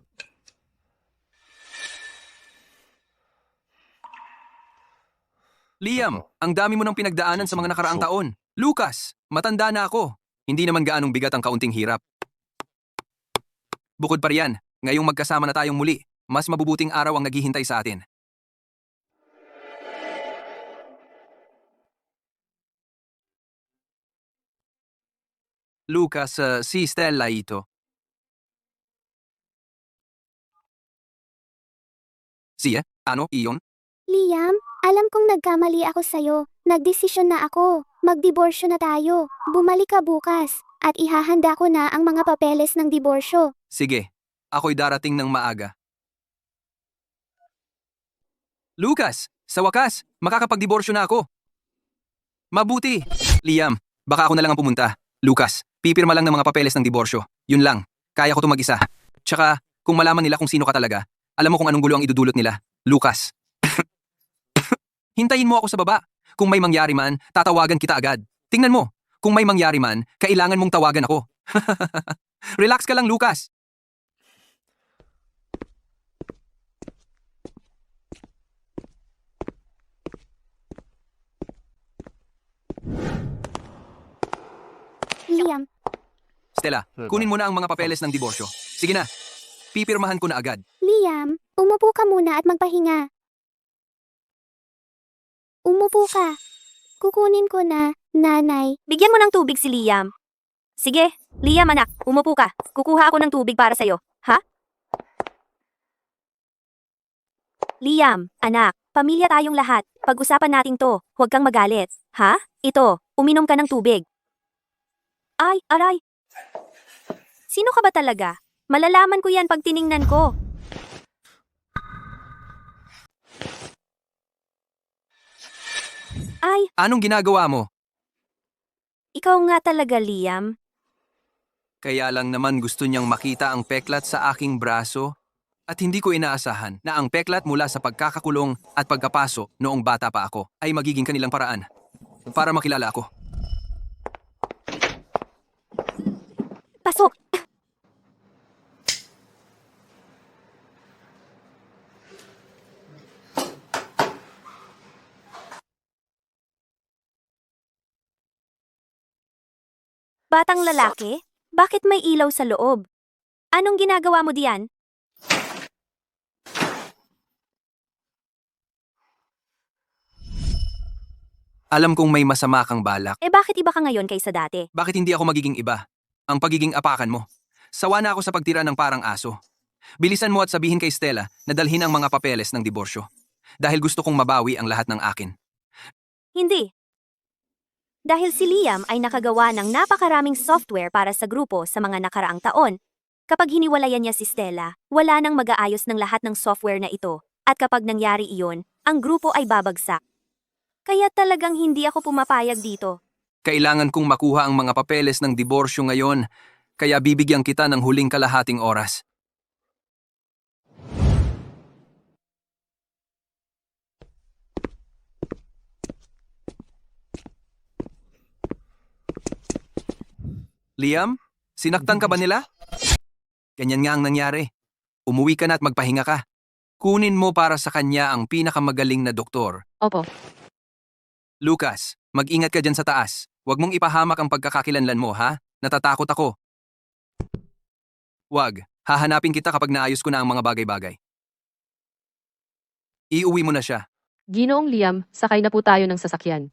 Liam, ang dami mo ng pinagdaanan sa mga nakaraang taon. Lucas, matanda na ako. Hindi naman gaanong bigat ang kaunting hirap. Bukod pa riyan, ngayong magkasama na tayong muli, mas mabubuting araw ang naghihintay sa atin. Lucas, si Stella ito. Siya? Ano? Iyon? Liam, alam kong nagkamali ako sa'yo. Nagdesisyon na ako. Magdiborsyo na tayo. Bumalik ka bukas. At ihahanda ko na ang mga papeles ng diborsyo. Sige, ako'y darating ng maaga. Lucas, sa wakas, makakapagdiborsyo na ako. Mabuti. Liam, baka ako na lang ang pumunta. Lucas, pipirma lang ng mga papeles ng diborsyo. Yun lang, kaya ko 'to mag-isa. Tsaka, kung malaman nila kung sino ka talaga, alam mo kung anong gulo ang idudulot nila. Lucas. Hintayin mo ako sa baba. Kung may mangyari man, tatawagan kita agad. Tingnan mo, kung may mangyari man, kailangan mong tawagan ako. Relax ka lang, Lucas. Liam, Stella, kunin mo na ang mga papeles ng diborsyo. Sige na, pipirmahan ko na agad. Liam, umupo ka muna at magpahinga. Umupo ka. Kukunin ko na, nanay. Bigyan mo ng tubig si Liam. Sige, Liam anak, umupo ka. Kukuha ako ng tubig para sa'yo. Ha? Liam, anak, pamilya tayong lahat. Pag-usapan natin to, huwag kang magalit. Ha? Ito, uminom ka ng tubig. Ay, aray. Sino ka ba talaga? Malalaman ko yan pag tiningnan ko. Ay, Anong ginagawa mo? ikaw nga talaga, Liam. Kaya lang naman gusto niyang makita ang peklat sa aking braso at hindi ko inaasahan na ang peklat mula sa pagkakakulong at pagkapaso noong bata pa ako ay magiging kanilang paraan para makilala ako. Pasok! Batang lalaki, bakit may ilaw sa loob? Anong ginagawa mo diyan? Alam kong may masama kang balak. Eh bakit iba ka ngayon kaysa dati? Bakit hindi ako magiging iba? Ang pagiging apakan mo. Sawa na ako sa pagtira ng parang aso. Bilisan mo at sabihin kay Stella na dalhin ang mga papeles ng diborsyo. Dahil gusto kong mabawi ang lahat ng akin. Hindi. Dahil si Liam ay nakagawa ng napakaraming software para sa grupo sa mga nakaraang taon. Kapag hiniwalayan niya si Stella, wala nang mag-aayos ng lahat ng software na ito. At kapag nangyari iyon, ang grupo ay babagsak. Kaya talagang hindi ako pumapayag dito. Kailangan kong makuha ang mga papeles ng diborsyo ngayon, kaya bibigyan kita ng huling kalahating oras. Liam, sinaktan ka ba nila? Ganyan nga ang nangyari. Umuwi ka na at magpahinga ka. Kunin mo para sa kanya ang pinakamagaling na doktor. Opo. Lucas, mag-ingat ka dyan sa taas. Huwag mong ipahamak ang pagkakakilanlan mo, ha? Natatakot ako. Wag, hahanapin kita kapag naayos ko na ang mga bagay-bagay. Iuwi mo na siya. Ginoong Liam, sakay na po tayo ng sasakyan.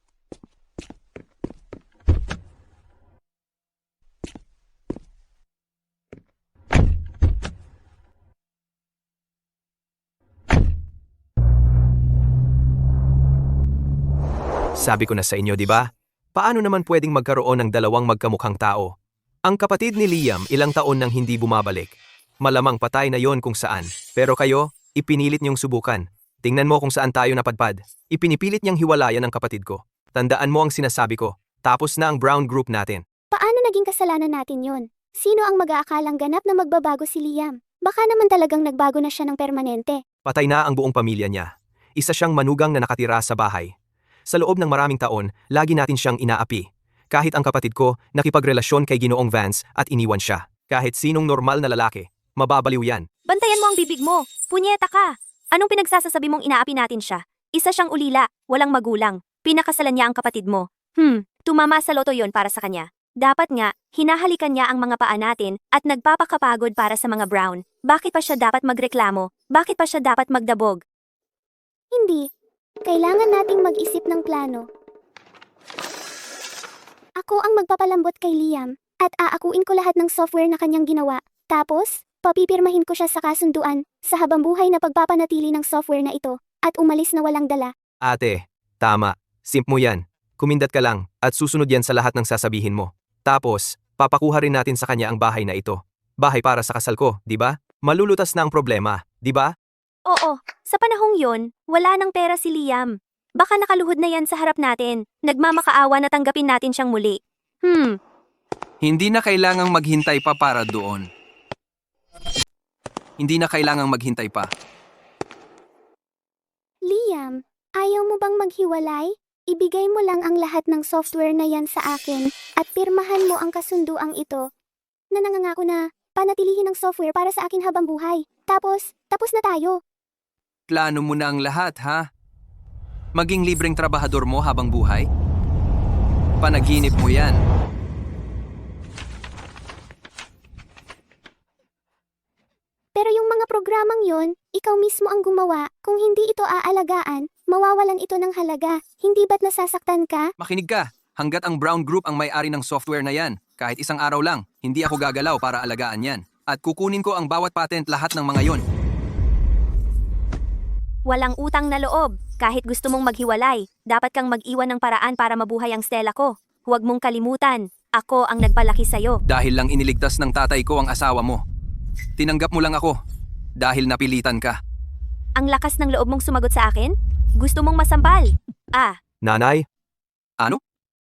Sabi ko na sa inyo, di ba? Paano naman pwedeng magkaroon ng dalawang magkamukhang tao? Ang kapatid ni Liam ilang taon nang hindi bumabalik. Malamang patay na yon kung saan. Pero kayo, ipinilit niyong subukan. Tingnan mo kung saan tayo napadpad. Ipinipilit niyang hiwalayan ang kapatid ko. Tandaan mo ang sinasabi ko. Tapos na ang Brown Group natin. Paano naging kasalanan natin yon? Sino ang mag-aakalang ganap na magbabago si Liam? Baka naman talagang nagbago na siya ng permanente. Patay na ang buong pamilya niya. Isa siyang manugang na nakatira sa bahay. Sa loob ng maraming taon, lagi natin siyang inaapi. Kahit ang kapatid ko, nakipagrelasyon kay Ginoong Vance at iniwan siya. Kahit sinong normal na lalaki, mababaliw yan. Bantayan mo ang bibig mo. Punyeta ka. Anong pinagsasasabi mong inaapi natin siya? Isa siyang ulila, walang magulang. Pinakasalan niya ang kapatid mo. Tumama sa loto yon para sa kanya. Dapat nga, hinahalikan niya ang mga paa natin at nagpapakapagod para sa mga Brown. Bakit pa siya dapat magreklamo? Bakit pa siya dapat magdabog? Hindi. Kailangan nating mag-isip ng plano. Ako ang magpapalambot kay Liam at aakuin ko lahat ng software na kanyang ginawa. Tapos, papipirmahin ko siya sa kasunduan sa habambuhay na pagpapanatili ng software na ito at umalis na walang dala. Ate, tama. Simp mo yan. Kumindat ka lang at susunod yan sa lahat ng sasabihin mo. Tapos, papakuha rin natin sa kanya ang bahay na ito. Bahay para sa kasal ko, di ba? Malulutas na ang problema, di ba? Oo, sa panahong yon, wala nang pera si Liam. Baka nakaluhod na yan sa harap natin. Nagmamakaawa na tanggapin natin siyang muli. Hindi na kailangang maghintay pa para doon. Hindi na kailangang maghintay pa. Liam, ayaw mo bang maghiwalay? Ibigay mo lang ang lahat ng software na yan sa akin at pirmahan mo ang kasunduang ito na nangangako na panatilihin ang software para sa akin habang buhay. Tapos na tayo. Plano mo na ang lahat, ha? Maging libreng trabahador mo habang buhay? Panaginip mo yan. Pero yung mga programang yon, ikaw mismo ang gumawa. Kung hindi ito aalagaan, mawawalan ito ng halaga. Hindi ba't nasasaktan ka? Makinig ka. Hanggat ang Brown Group ang may-ari ng software na yan, kahit isang araw lang, hindi ako gagalaw para alagaan yan. At kukunin ko ang bawat patent lahat ng mga yon. Walang utang na loob. Kahit gusto mong maghiwalay, dapat kang mag-iwan ng paraan para mabuhay ang Stella ko. Huwag mong kalimutan, ako ang nagpalaki sa'yo. Dahil lang iniligtas ng tatay ko ang asawa mo. Tinanggap mo lang ako. Dahil napilitan ka. Ang lakas ng loob mong sumagot sa akin? Gusto mong masampal? Nanay, Ano?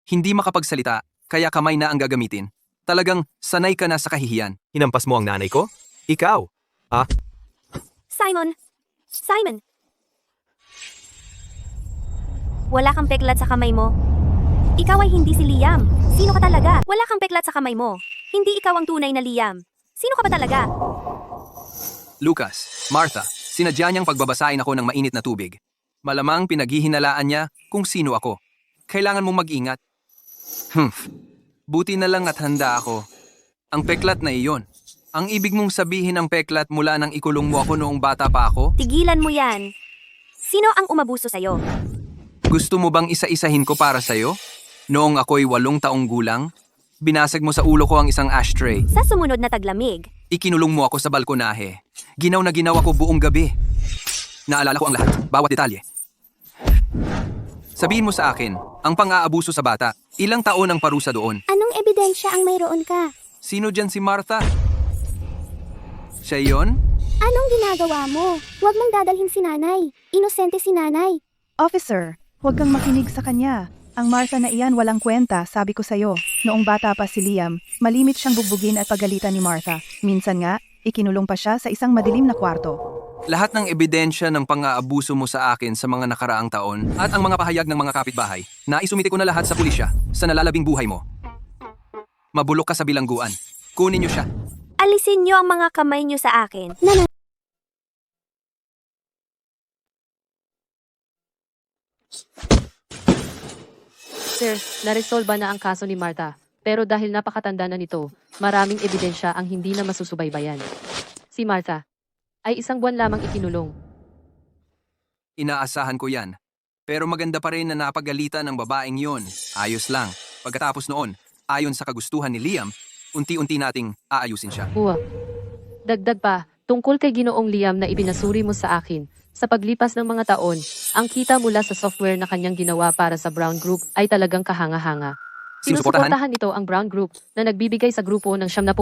Hindi makapagsalita, kaya kamay na ang gagamitin. Talagang sanay ka na sa kahihiyan. hinampas mo ang nanay ko? Ikaw? Simon! Simon! Wala kang peklat sa kamay mo. Ikaw ay hindi si Liam. Sino ka talaga? Wala kang peklat sa kamay mo. Hindi ikaw ang tunay na Liam. Sino ka ba talaga? Lucas, Martha, sinadya niyang pagbabasahin ako ng mainit na tubig. Malamang pinaghihinalaan niya kung sino ako. Kailangan mong mag-ingat. Buti na lang at handa ako. Ang peklat na iyon. Ang ibig mong sabihin ng peklat mula nang ikulong mo ako noong bata pa ako? Tigilan mo yan. Sino ang umabuso sa'yo? Gusto mo bang isa-isahin ko para sa'yo? Noong ako'y 8 taong gulang, binasag mo sa ulo ko ang isang ashtray. Sa sumunod na taglamig, Ikinulong mo ako sa balkonahe. Ginaw na ginaw ako buong gabi. Naalala ko ang lahat, bawat detalye. Sabihin mo sa akin, ang pang-aabuso sa bata, ilang taon ang parusa doon? Anong ebidensya ang mayroon ka? Sino dyan si Martha? Siya yon? Anong ginagawa mo? Huwag mong dadalhin si nanay. Inosente si nanay. Officer, huwag kang makinig sa kanya. Ang Martha na iyan walang kwenta, sabi ko sa'yo. Noong bata pa si Liam, malimit siyang bugbugin at pagalitan ni Martha. Minsan nga, ikinulong pa siya sa isang madilim na kwarto. Lahat ng ebidensya ng pang-aabuso mo sa akin sa mga nakaraang taon at ang mga pahayag ng mga kapitbahay, naisumite ko na lahat sa pulisya sa nalalabing buhay mo. Mabulok ka sa bilangguan. Kunin niyo siya. alisin niyo ang mga kamay niyo sa akin. Sir, naresolba na ang kaso ni Martha. Pero dahil napakatanda na nito, maraming ebidensya ang hindi na masusubaybayan. Si Martha ay 1 buwan lamang ikinulong. Inaasahan ko yan. Pero maganda pa rin na napagalitan ng babaeng yon. Ayos lang. Pagkatapos noon, ayon sa kagustuhan ni Liam, unti-unti nating aayusin siya. Dagdag pa, tungkol kay Ginoong Liam na ibinasuri mo sa akin, sa paglipas ng mga taon, ang kita mula sa software na kanyang ginawa para sa Brown Group ay talagang kahanga-hanga. Sinusuportahan nito ang Brown Group na nagbibigay sa grupo ng 70%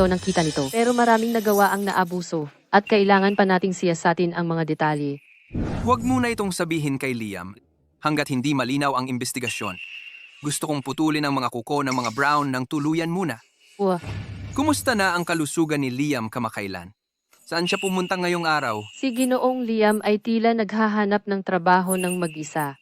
ng kita nito. Pero maraming nagawa ang naabuso at kailangan pa nating siyasatin ang mga detalye. Huwag muna itong sabihin kay Liam hanggat hindi malinaw ang investigasyon. Gusto kong putulin ang mga kuko ng mga Brown ng tuluyan muna. Kumusta na ang kalusugan ni Liam kamakailan? Saan siya pumunta ngayong araw? Si Ginoong Liam ay tila naghahanap ng trabaho ng mag-isa.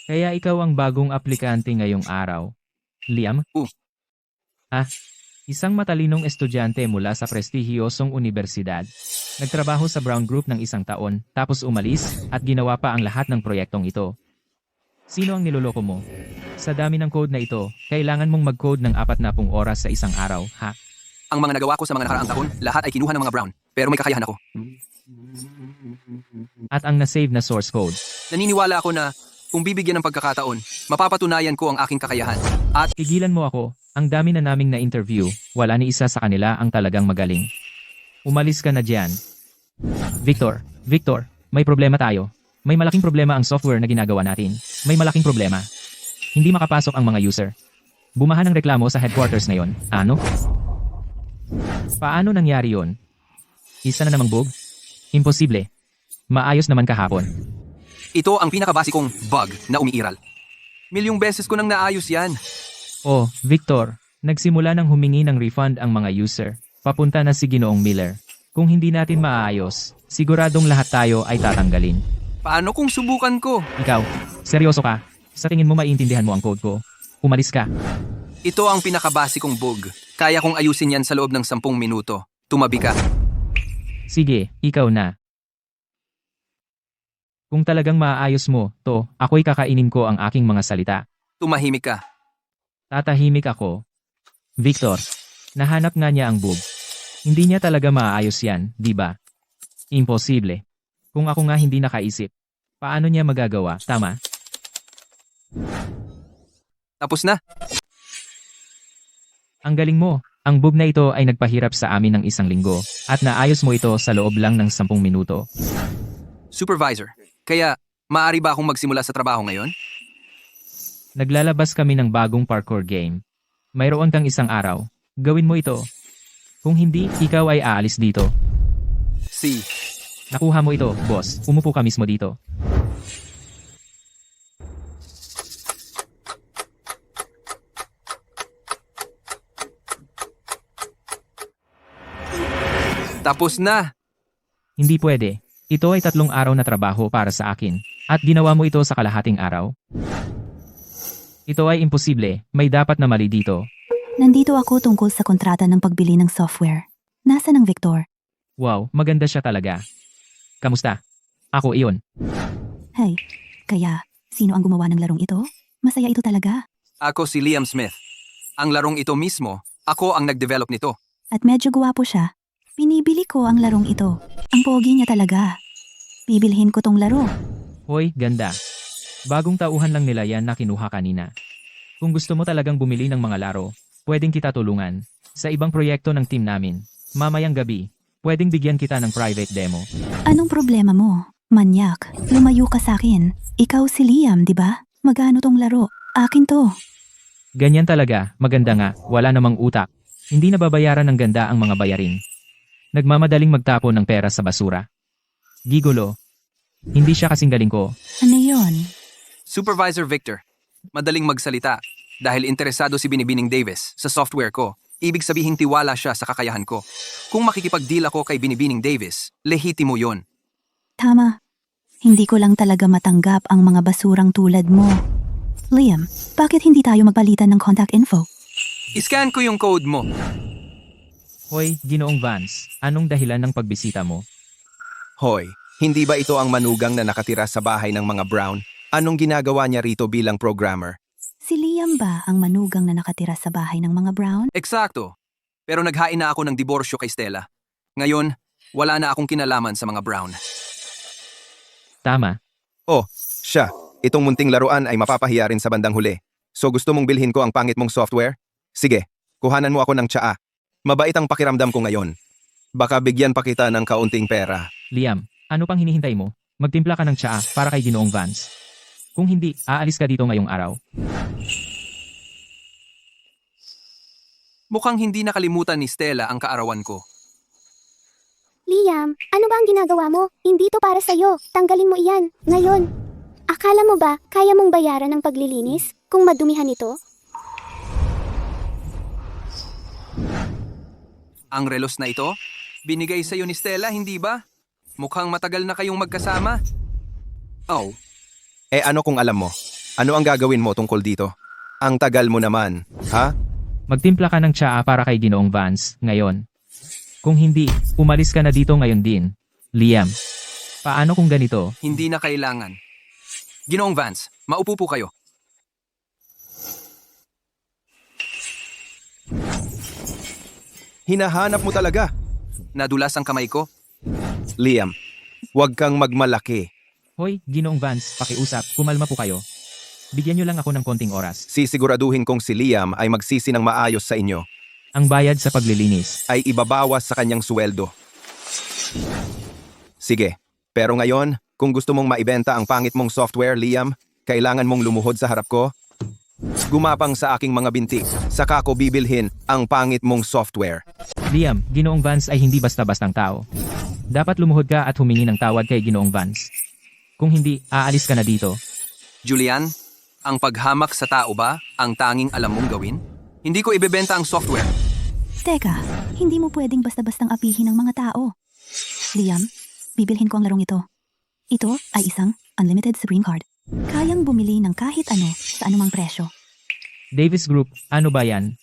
Kaya ikaw ang bagong aplikante ngayong araw. Liam? Isang matalinong estudyante mula sa prestihiyosong universidad. Nagtrabaho sa Brown Group ng 1 taon, tapos umalis, at ginawa pa ang lahat ng proyektong ito. Sino ang niloloko mo? Sa dami ng code na ito, kailangan mong mag-code ng 40 oras sa isang araw, ha? Ang mga nagawa ko sa mga nakaraang taon, lahat ay kinuha ng mga Brown. Pero may kakayahan ako. At ang na-save na source code. Naniniwala ako na kung bibigyan ng pagkakataon, mapapatunayan ko ang aking kakayahan. At Tigilan mo ako, ang dami na naming na-interview, wala ni isa sa kanila ang talagang magaling. Umalis ka na diyan. Victor, may problema tayo. May malaking problema ang software na ginagawa natin. May malaking problema. Hindi makapasok ang mga user. Bumahan ng reklamo sa headquarters ngayon. Ano? Paano nangyari yon? Isa na namang bug? Imposible. Maayos naman kahapon. ito ang pinakabasikong bug na umiiral. Milyong beses ko nang naayos yan. Oh, Victor, nagsimula ng humingi ng refund ang mga user. Papunta na si Ginoong Miller. Kung hindi natin maayos, siguradong lahat tayo ay tatanggalin. Paano kung subukan ko? Ikaw, seryoso ka? Sa tingin mo maiintindihan mo ang code ko? Umalis ka. Ito ang pinakabasikong bug. Kaya kong ayusin yan sa loob ng 10 minuto. Tumabi ka. Sige, ikaw na. Kung talagang maayos mo, to, ako'y kakainin ko ang aking mga salita. Tumahimik ka. Tatahimik ako. Victor, nahanap nga niya ang bug. Hindi niya talaga maayos yan, di ba? Imposible. Kung ako nga hindi nakaisip, paano niya magagawa, tama? Tapos na. Ang galing mo, Ang bug na ito ay nagpahirap sa amin ng 1 linggo, at naayos mo ito sa loob lang ng 10 minuto. Supervisor, kaya maaari ba akong magsimula sa trabaho ngayon? Naglalabas kami ng bagong parkour game. Mayroon kang 1 araw. Gawin mo ito. Kung hindi, ikaw ay aalis dito. Si, Nakuha mo ito, boss. Umupo ka mismo dito. tapos na. Hindi pwede. Ito ay 3 araw na trabaho para sa akin. At ginawa mo ito sa kalahating araw? Ito ay imposible. May dapat na mali dito. Nandito ako tungkol sa kontrata ng pagbili ng software. Nasaan ang Victor? Wow, maganda siya talaga. Kamusta? Ako iyon. Hey, kaya, sino ang gumawa ng larong ito? Masaya ito talaga. Ako si Liam Smith. Ang larong ito mismo, ako ang nag-develop nito. At medyo guwapo siya. Pinibili ko ang larong ito. Ang pogi niya talaga. Bibilhin ko tong laro. Hoy, ganda. Bagong tauhan lang nila yan na kinuha kanina. Kung gusto mo talagang bumili ng mga laro, pwedeng kita tulungan. Sa ibang proyekto ng team namin, mamayang gabi, pwedeng bigyan kita ng private demo. Anong problema mo? Manyak, lumayo ka sa akin. Ikaw si Liam, di ba? Magano tong laro? Akin to. Ganyan talaga, maganda nga, wala namang utak. Hindi nababayaran ng ganda ang mga bayarin. Nagmamadaling magtapon ng pera sa basura. Gigolo. Hindi siya kasing galing ko. Ano yon? Supervisor Victor, madaling magsalita. Dahil interesado si Binibining Davis sa software ko, ibig sabihin tiwala siya sa kakayahan ko. Kung makikipag-deal ako kay Binibining Davis, lehitimo yon. Tama. Hindi ko lang talaga matanggap ang mga basurang tulad mo. Liam, bakit hindi tayo magpalitan ng contact info? Iscan ko yung code mo. Hoy, Ginoong Vance, anong dahilan ng pagbisita mo? Hoy, hindi ba ito ang manugang na nakatira sa bahay ng mga Brown? Anong ginagawa niya rito bilang programmer? Si Liam ba ang manugang na nakatira sa bahay ng mga Brown? Eksakto. Pero naghain na ako ng diborsyo kay Stella. Ngayon, wala na akong kinalaman sa mga Brown. Tama. Oh, siya. Itong munting laruan ay mapapahiya rin sa bandang huli. So gusto mong bilhin ko ang pangit mong software? Sige, kuhanan mo ako ng tsaa. Mabait ang pakiramdam ko ngayon. Baka bigyan pa kita ng kaunting pera. Liam, ano pang hinihintay mo? Magtimpla ka ng tsaa para kay Ginoong Vance. Kung hindi, aalis ka dito ngayong araw. Mukhang hindi nakalimutan ni Stella ang kaarawan ko. Liam, ano ba ang ginagawa mo? Hindi to para sa'yo. Tanggalin mo iyan. Ngayon. Akala mo ba kaya mong bayaran ng paglilinis kung madumihan ito? Ang relos na ito, binigay sa'yo ni Stella, hindi ba? Mukhang matagal na kayong magkasama. Oh, Eh ano kung alam mo? Ano ang gagawin mo tungkol dito? Ang tagal mo naman, ha? Magtimpla ka ng tsaa para kay Ginoong Vance, ngayon. Kung hindi, umalis ka na dito ngayon din. Liam, paano kung ganito? hindi na kailangan. Ginoong Vance, maupo po kayo. Hinahanap mo talaga. Nadulas ang kamay ko. Liam, huwag kang magmalaki. Hoy, Ginoong Vance, pakiusap, kumalma po kayo. Bigyan niyo lang ako ng konting oras. Sisiguraduhin kong si Liam ay magsisi ng maayos sa inyo. Ang bayad sa paglilinis. Ay ibabawas sa kanyang sweldo. Sige, pero ngayon, kung gusto mong maibenta ang pangit mong software, Liam, kailangan mong lumuhod sa harap ko. Gumapang sa aking mga binti, saka ko bibilhin ang pangit mong software. Liam, Ginoong Vance ay hindi basta-bastang tao. Dapat lumuhod ka at humingi ng tawad kay Ginoong Vance. Kung hindi, aalis ka na dito. Julian, ang paghamak sa tao ba ang tanging alam mong gawin? Hindi ko ibebenta ang software. Teka, hindi mo pwedeng basta-bastang apihin ng mga tao. Liam, bibilhin ko ang larong ito. Ito ay isang unlimited Supreme card. Kayang bumili ng kahit ano sa anumang presyo. Davis Group, ano ba yan?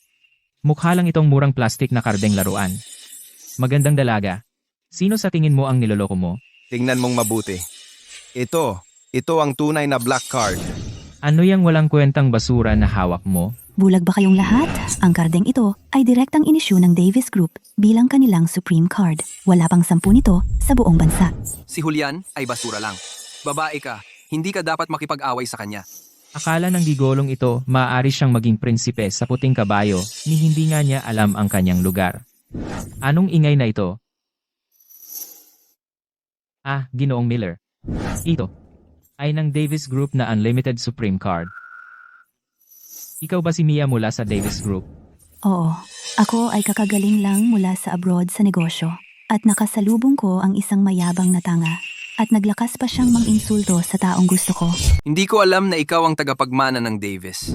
Mukha lang itong murang plastik na kardeng laruan. Magandang dalaga. Sino sa tingin mo ang niloloko mo? Tingnan mong mabuti. Ito ang tunay na black card. Ano yang walang kwentang basura na hawak mo? Bulag ba kayong lahat? Ang kardeng ito ay direktang inisyu ng Davis Group bilang kanilang Supreme card. Wala pang 10 nito sa buong bansa. Si Julian ay basura lang. Babae ka, hindi ka dapat makipag-away sa kanya. Akala ng gigolong ito, maaari siyang maging prinsipe sa puting kabayo, ni hindi nga niya alam ang kanyang lugar. Anong ingay na ito? Ah, Ginoong Miller. Ito ay ng Davis Group na Unlimited Supreme Card. Ikaw ba si Mia mula sa Davis Group? Oo, ako ay kakagaling lang mula sa abroad sa negosyo. At nakasalubong ko ang isang mayabang na tanga. At naglakas pa siyang mang-insulto sa taong gusto ko. Hindi ko alam na ikaw ang tagapagmana ng Davis.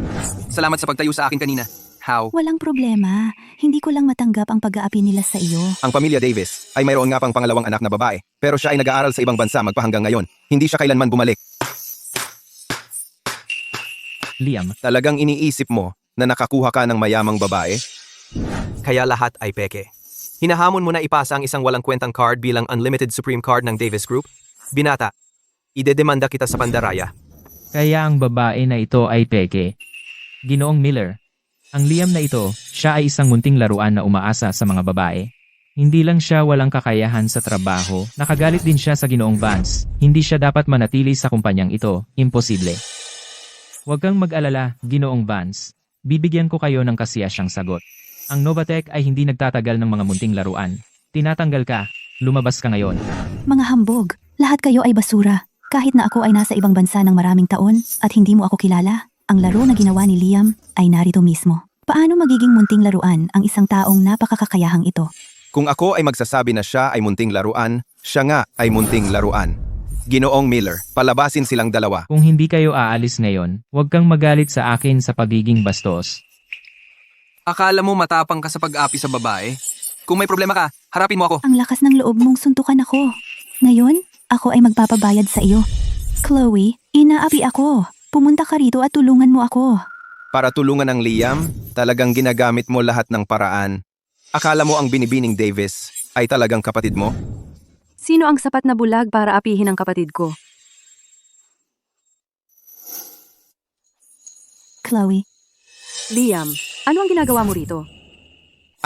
Salamat sa pagtayo sa akin kanina. How? Walang problema. Hindi ko lang matanggap ang pag-aapi nila sa iyo. Ang pamilya Davis ay mayroon nga pang pangalawang anak na babae, pero siya ay nag-aaral sa ibang bansa magpahanggang ngayon. Hindi siya kailanman bumalik. Liam, Talagang iniisip mo na nakakuha ka ng mayamang babae? Kaya lahat ay peke. Hinahamon mo na ipasa ang isang walang kwentang card bilang Unlimited Supreme Card ng Davis Group? Binata, idedemanda kita sa pandaraya. kaya ang babae na ito ay peke. Ginoong Miller, ang Liam na ito, siya ay isang munting laruan na umaasa sa mga babae. Hindi lang siya walang kakayahan sa trabaho, nakagalit din siya sa Ginoong Vance, hindi siya dapat manatili sa kumpanyang ito, imposible. Huwag kang mag-alala, Ginoong Vance. Bibigyan ko kayo ng kasiyasyang sagot. Ang Novatech ay hindi nagtatagal ng mga munting laruan. Tinatanggal ka, lumabas ka ngayon. Mga hambog, lahat kayo ay basura. Kahit na ako ay nasa ibang bansa ng maraming taon at hindi mo ako kilala, ang laro na ginawa ni Liam ay narito mismo. Paano magiging munting laruan ang isang taong napakakakayahang ito? Kung ako ay magsasabi na siya ay munting laruan, siya nga ay munting laruan. Ginoong Miller, palabasin silang dalawa. Kung hindi kayo aalis ngayon, huwag kang magalit sa akin sa pagiging bastos. Akala mo matapang ka sa pag-api sa babae? Kung may problema ka, harapin mo ako. Ang lakas ng loob mong suntukan ako. Ngayon, ako ay magpapabayad sa iyo. Chloe, inaapi ako. Pumunta ka rito at tulungan mo ako. Para tulungan ang Liam, talagang ginagamit mo lahat ng paraan. Akala mo ang binibining Davis ay talagang kapatid mo? Sino ang sapat na bulag para apihin ang kapatid ko? Chloe, Liam, ano ang ginagawa mo rito?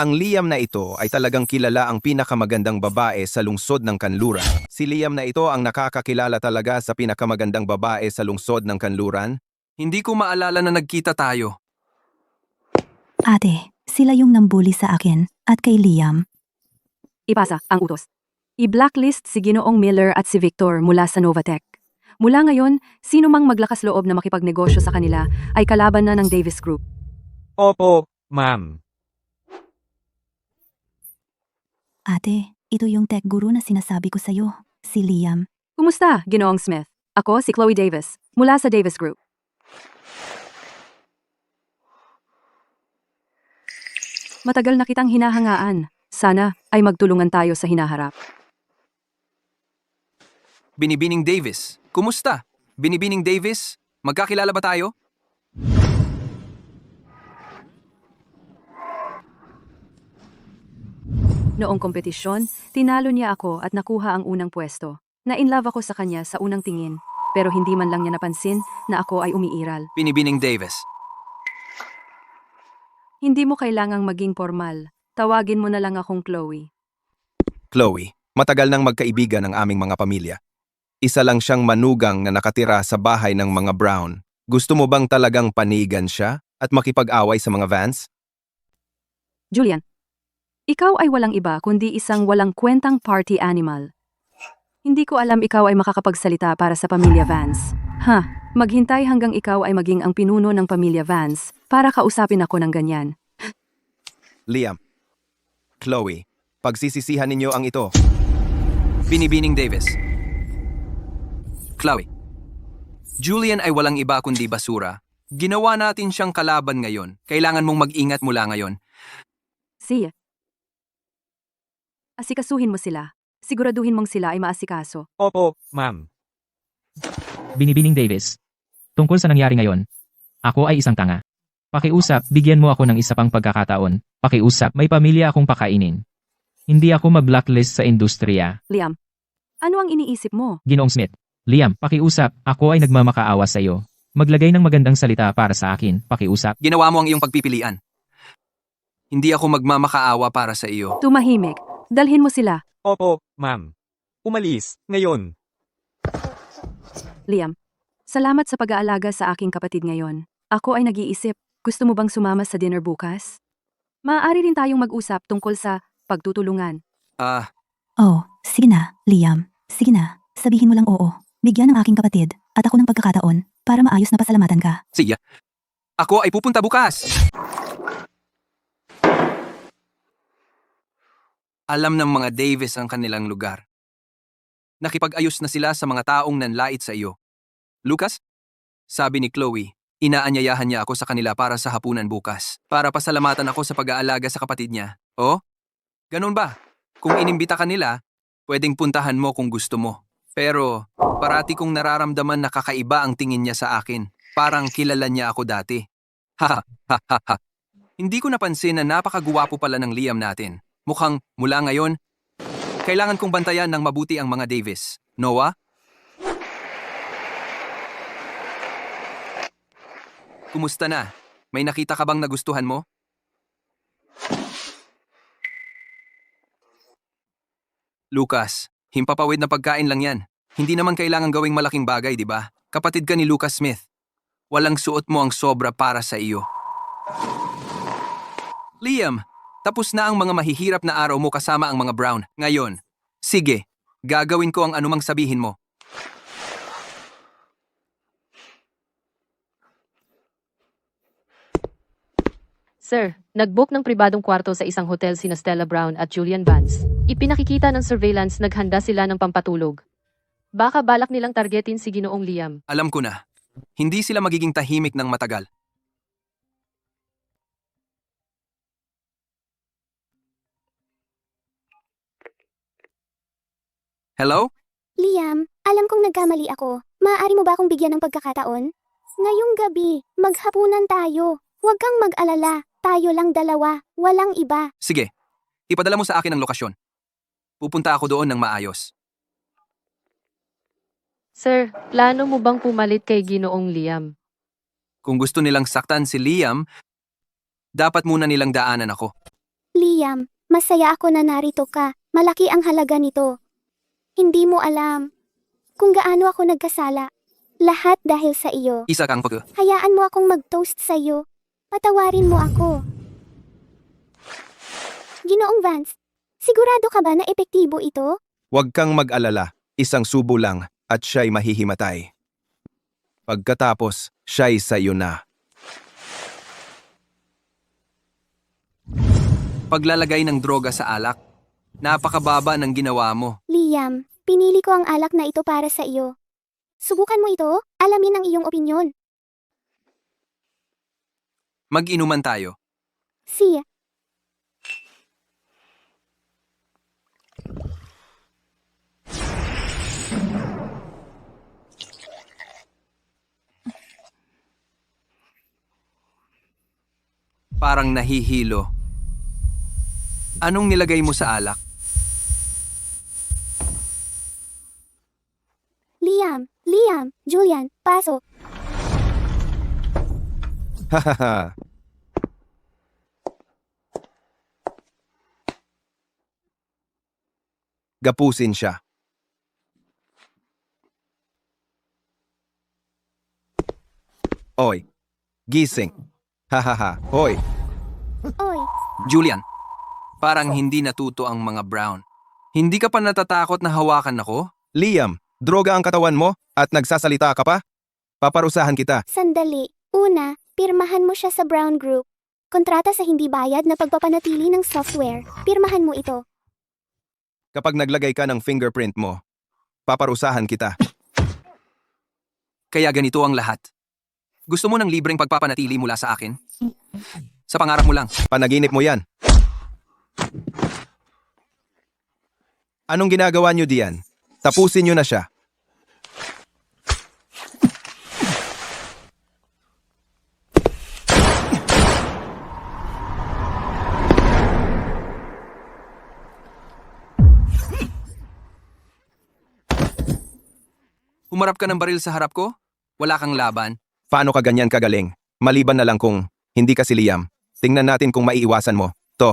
Ang Liam na ito ay talagang kilala ang pinakamagandang babae sa lungsod ng Kanluran. Si Liam na ito ang nakakakilala talaga sa pinakamagandang babae sa lungsod ng Kanluran. Hindi ko maalala na nagkita tayo. ate, sila yung nambuli sa akin at kay Liam. Ipasa ang utos. I-blacklist si Ginoong Miller at si Victor mula sa Novatech. Mula ngayon, sino mang maglakas loob na makipagnegosyo sa kanila ay kalaban na ng Davis Group. Opo, ma'am. Ate, ito yung tech guru na sinasabi ko sa'yo, si Liam. Kumusta, Ginoong Smith? Ako si Chloe Davis, mula sa Davis Group. Matagal na kitang hinahangaan. Sana ay magtulungan tayo sa hinaharap. Binibining Davis, kumusta? Binibining Davis, magkakilala ba tayo? Noong kompetisyon, tinalo niya ako at nakuha ang unang pwesto. Na-inlove ako sa kanya sa unang tingin, pero hindi man lang niya napansin na ako ay umiiral. Binibining Davis. Hindi mo kailangang maging formal. Tawagin mo na lang akong Chloe. Chloe, matagal nang magkaibigan ang aming mga pamilya. Isa lang siyang manugang na nakatira sa bahay ng mga Brown. Gusto mo bang talagang panigan siya at makipag-away sa mga Vance? Julian, ikaw ay walang iba kundi isang walang kwentang party animal. Hindi ko alam ikaw ay makakapagsalita para sa pamilya Vance. Maghintay hanggang ikaw ay maging ang pinuno ng pamilya Vance para kausapin ako ng ganyan. Liam, Chloe, pagsisisihan ninyo ang ito. Binibining Davis. Chloe. Julian ay walang iba kundi basura. Ginawa natin siyang kalaban ngayon. Kailangan mong mag-ingat mula ngayon. Siya. Asikasuhin mo sila. Siguraduhin mong sila ay maasikaso. Opo, ma'am. Binibining Davis. Tungkol sa nangyari ngayon, ako ay isang tanga. Pakiusap, bigyan mo ako ng isa pang pagkakataon. Pakiusap, may pamilya akong pakainin. Hindi ako ma-blacklist sa industriya. Liam, ano ang iniisip mo? Ginoong Smith. Liam, pakiusap, ako ay nagmamakaawa sa iyo. Maglagay ng magandang salita para sa akin, pakiusap. Ginawa mo ang iyong pagpipilian. Hindi ako magmamakaawa para sa iyo. Tumahimik. Dalhin mo sila. Opo, ma'am. Umalis, ngayon. Liam, Salamat sa pag-aalaga sa aking kapatid ngayon. Ako ay nag-iisip, gusto mo bang sumama sa dinner bukas? Maaari rin tayong mag-usap tungkol sa pagtutulungan. Oh, sige na, Liam. Sige na, sabihin mo lang oo. Bigyan ng aking kapatid at ako ng pagkakataon para maayos na pasalamatan ka. Sige. Ako ay pupunta bukas. Alam ng mga Davis ang kanilang lugar. Nakipag-ayos na sila sa mga taong nanlait sa iyo. Lucas? Sabi ni Chloe, inaanyayahan niya ako sa kanila para sa hapunan bukas. Para pasalamatan ako sa pag-aalaga sa kapatid niya. Oh? Ganun ba? Kung inimbita ka nila, pwedeng puntahan mo kung gusto mo. Pero parati kong nararamdaman na kakaiba ang tingin niya sa akin. Parang kilala niya ako dati. Ha ha ha ha. Hindi ko napansin na napakaguwapo pala ng Liam natin. Mukhang mula ngayon, kailangan kong bantayan ng mabuti ang mga Davis. Noah? Kumusta na? May nakita ka bang nagustuhan mo? Lucas, himpapawid na pagkain lang yan. Hindi naman kailangan gawing malaking bagay, di ba? Kapatid ka ni Lucas Smith. Walang suot mo ang sobra para sa iyo. Liam, tapos na ang mga mahihirap na araw mo kasama ang mga Brown. Ngayon, sige, gagawin ko ang anumang sabihin mo. Sir, nag-book ng pribadong kwarto sa isang hotel sina Stella Brown at Julian Vance. Ipinakikita ng surveillance naghanda sila ng pampatulog. Baka balak nilang targetin si Ginoong Liam. Alam ko na, hindi sila magiging tahimik ng matagal. Hello? Liam, alam kong nagkamali ako. Maaari mo ba akong bigyan ng pagkakataon? Ngayong gabi, maghapunan tayo. Huwag kang mag-alala. Tayo lang dalawa. Walang iba. Sige, ipadala mo sa akin ang lokasyon. Pupunta ako doon ng maayos. Sir, plano mo bang pumalit kay Ginoong Liam? Kung gusto nilang saktan si Liam, dapat muna nilang daanan ako. Liam, masaya ako na narito ka. Malaki ang halaga nito. Hindi mo alam kung gaano ako nagkasala. Lahat dahil sa iyo. Isa kang pag... Hayaan mo akong mag-toast sa iyo. Patawarin mo ako. Ginoong Vance, sigurado ka ba na epektibo ito? Huwag kang mag-alala, isang subo lang at siya'y mahihimatay. Pagkatapos, siya'y sa iyo na. Paglalagay ng droga sa alak, napakababa ng ginawa mo. Liam, pinili ko ang alak na ito para sa iyo. Subukan mo ito, alamin ang iyong opinyon. Mag-inuman tayo. Siya. Parang nahihilo. Anong nilagay mo sa alak? Liam, Julian, pasok. Hahaha. Gapusin siya. Oy, gising. Hahaha, hoy. Oy, Julian, parang hindi natuto ang mga Brown. Hindi ka pa natatakot na hawakan ako? Liam, droga ang katawan mo at nagsasalita ka pa? Paparusahan kita. sandali. Una, pirmahan mo siya sa Brown Group. Kontrata sa hindi bayad na pagpapanatili ng software. Pirmahan mo ito. Kapag naglagay ka ng fingerprint mo, paparusahan kita. Kaya ganito ang lahat. Gusto mo ng libreng pagpapanatili mula sa akin? Sa pangarap mo lang. Panaginip mo yan. Anong ginagawa niyo diyan? Tapusin niyo na siya. Humarap ka ng baril sa harap ko? Wala kang laban? Paano ka ganyan kagaling? Maliban na lang kung hindi ka si Liam. Tingnan natin kung maiiwasan mo. To.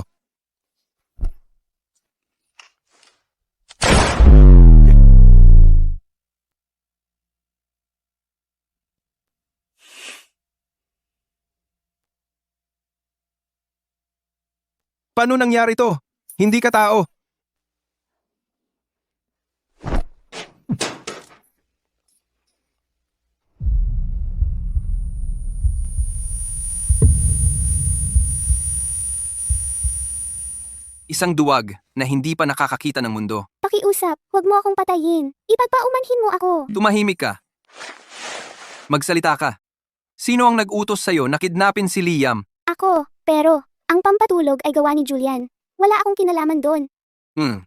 Paano nangyari to? Hindi ka tao. Isang duwag na hindi pa nakakakita ng mundo. Pakiusap, huwag mo akong patayin. Ipagpaumanhin mo ako. Tumahimik ka. Magsalita ka. Sino ang nag-utos sa'yo na kidnapin si Liam? Ako, pero, ang pampatulog ay gawa ni Julian. Wala akong kinalaman doon.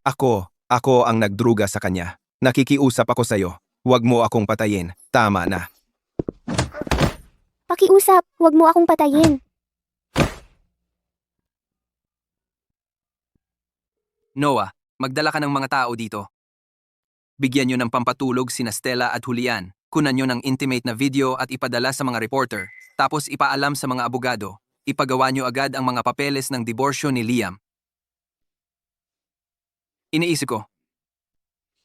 Ako ang nagdruga sa kanya. Nakikiusap ako sa'yo. Huwag mo akong patayin. Tama na. Pakiusap, huwag mo akong patayin. Noah, magdala ka ng mga tao dito. Bigyan nyo ng pampatulog sina Stella at Julian. Kunan nyo ng intimate na video at ipadala sa mga reporter. Tapos ipaalam sa mga abogado. Ipagawa nyo agad ang mga papeles ng diborsyo ni Liam. Iniisip ko,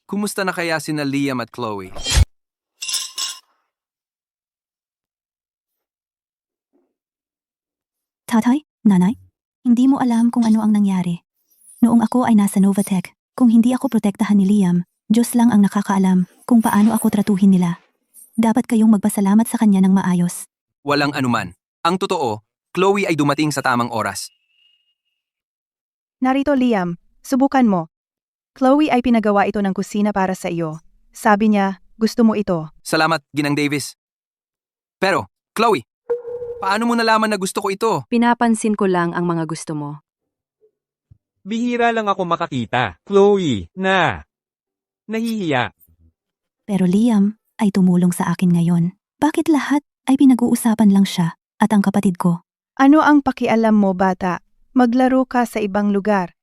kumusta na kaya sina Liam at Chloe? Tatay, nanay, hindi mo alam kung ano ang nangyari. Noong ako ay nasa Novatech, kung hindi ako protektahan ni Liam, Diyos lang ang nakakaalam kung paano ako tratuhin nila. Dapat kayong magpasalamat sa kanya ng maayos. Walang anuman. Ang totoo, Chloe ay dumating sa tamang oras. Narito Liam, subukan mo. Chloe ay pinagawa ito ng kusina para sa iyo. Sabi niya, gusto mo ito. Salamat, Ginang Davis. Pero, Chloe, paano mo nalaman na gusto ko ito? Pinapansin ko lang ang mga gusto mo. Bihira lang ako makakita. Chloe, nahihiya. Pero Liam ay tumulong sa akin ngayon. Bakit lahat ay pinag-uusapan lang siya at ang kapatid ko? Ano ang pakialam mo, bata? Maglaro ka sa ibang lugar.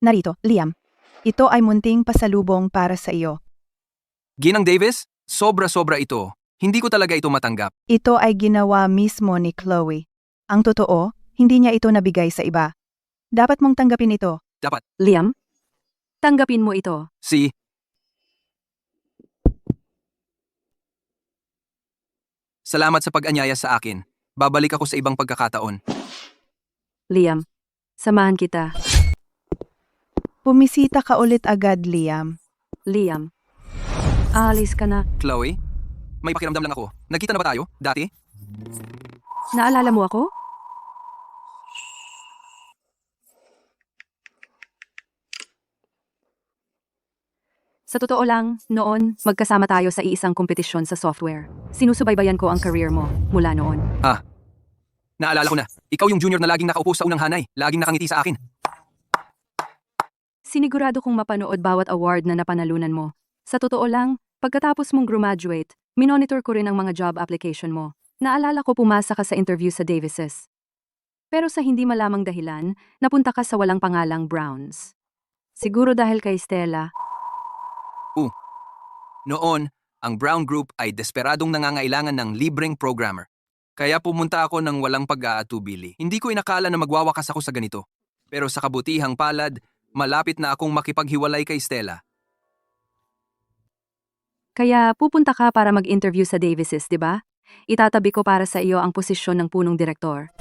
Narito, Liam. Ito ay munting pasalubong para sa iyo. Ginang Davis, sobra-sobra ito. Hindi ko talaga ito matanggap. Ito ay ginawa mismo ni Chloe. Ang totoo, hindi niya ito nabigay sa iba. Dapat mong tanggapin ito. Dapat. Liam, tanggapin mo ito. Salamat sa pag-anyaya sa akin. Babalik ako sa ibang pagkakataon. Liam, samahan kita. Pumisita ka ulit agad, Liam. Liam, aalis ka na. Chloe, may pakiramdam lang ako. Nagkita na ba tayo? Dati? Naalala mo ako? Sa totoo lang, noon, magkasama tayo sa iisang kompetisyon sa software. Sinusubaybayan ko ang career mo mula noon. Naalala ko na. Ikaw yung junior na laging nakaupo sa unang hanay. Laging nakangiti sa akin. Sinigurado kong mapanood bawat award na napanalunan mo. Sa totoo lang, pagkatapos mong graduate, minonitor ko rin ang mga job application mo. Naalala ko pumasa ka sa interview sa Davises. Pero sa hindi malamang dahilan, napunta ka sa walang pangalang Browns. Siguro dahil kay Stella. Noon, ang Brown Group ay desperadong nangangailangan ng libreng programmer. Kaya pumunta ako ng walang pag-aatubili. Hindi ko inakala na magwawakas ako sa ganito. Pero sa kabutihang palad, malapit na akong makipaghiwalay kay Stella. Kaya pupunta ka para mag-interview sa Davises, di ba? Itatabi ko para sa iyo ang posisyon ng punong direktor.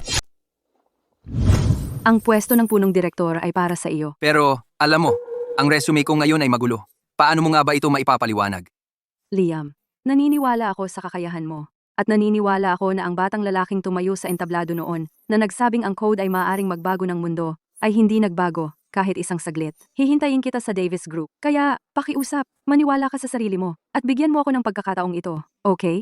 Ang pwesto ng punong direktor ay para sa iyo. Pero, alam mo, ang resume ko ngayon ay magulo. Paano mo nga ba ito maipapaliwanag? Liam, naniniwala ako sa kakayahan mo. At naniniwala ako na ang batang lalaking tumayo sa entablado noon, na nagsabing ang code ay maaaring magbago ng mundo, ay hindi nagbago, kahit isang saglit. Hihintayin kita sa Davis Group. Kaya, pakiusap, maniwala ka sa sarili mo, at bigyan mo ako ng pagkakataong ito, okay?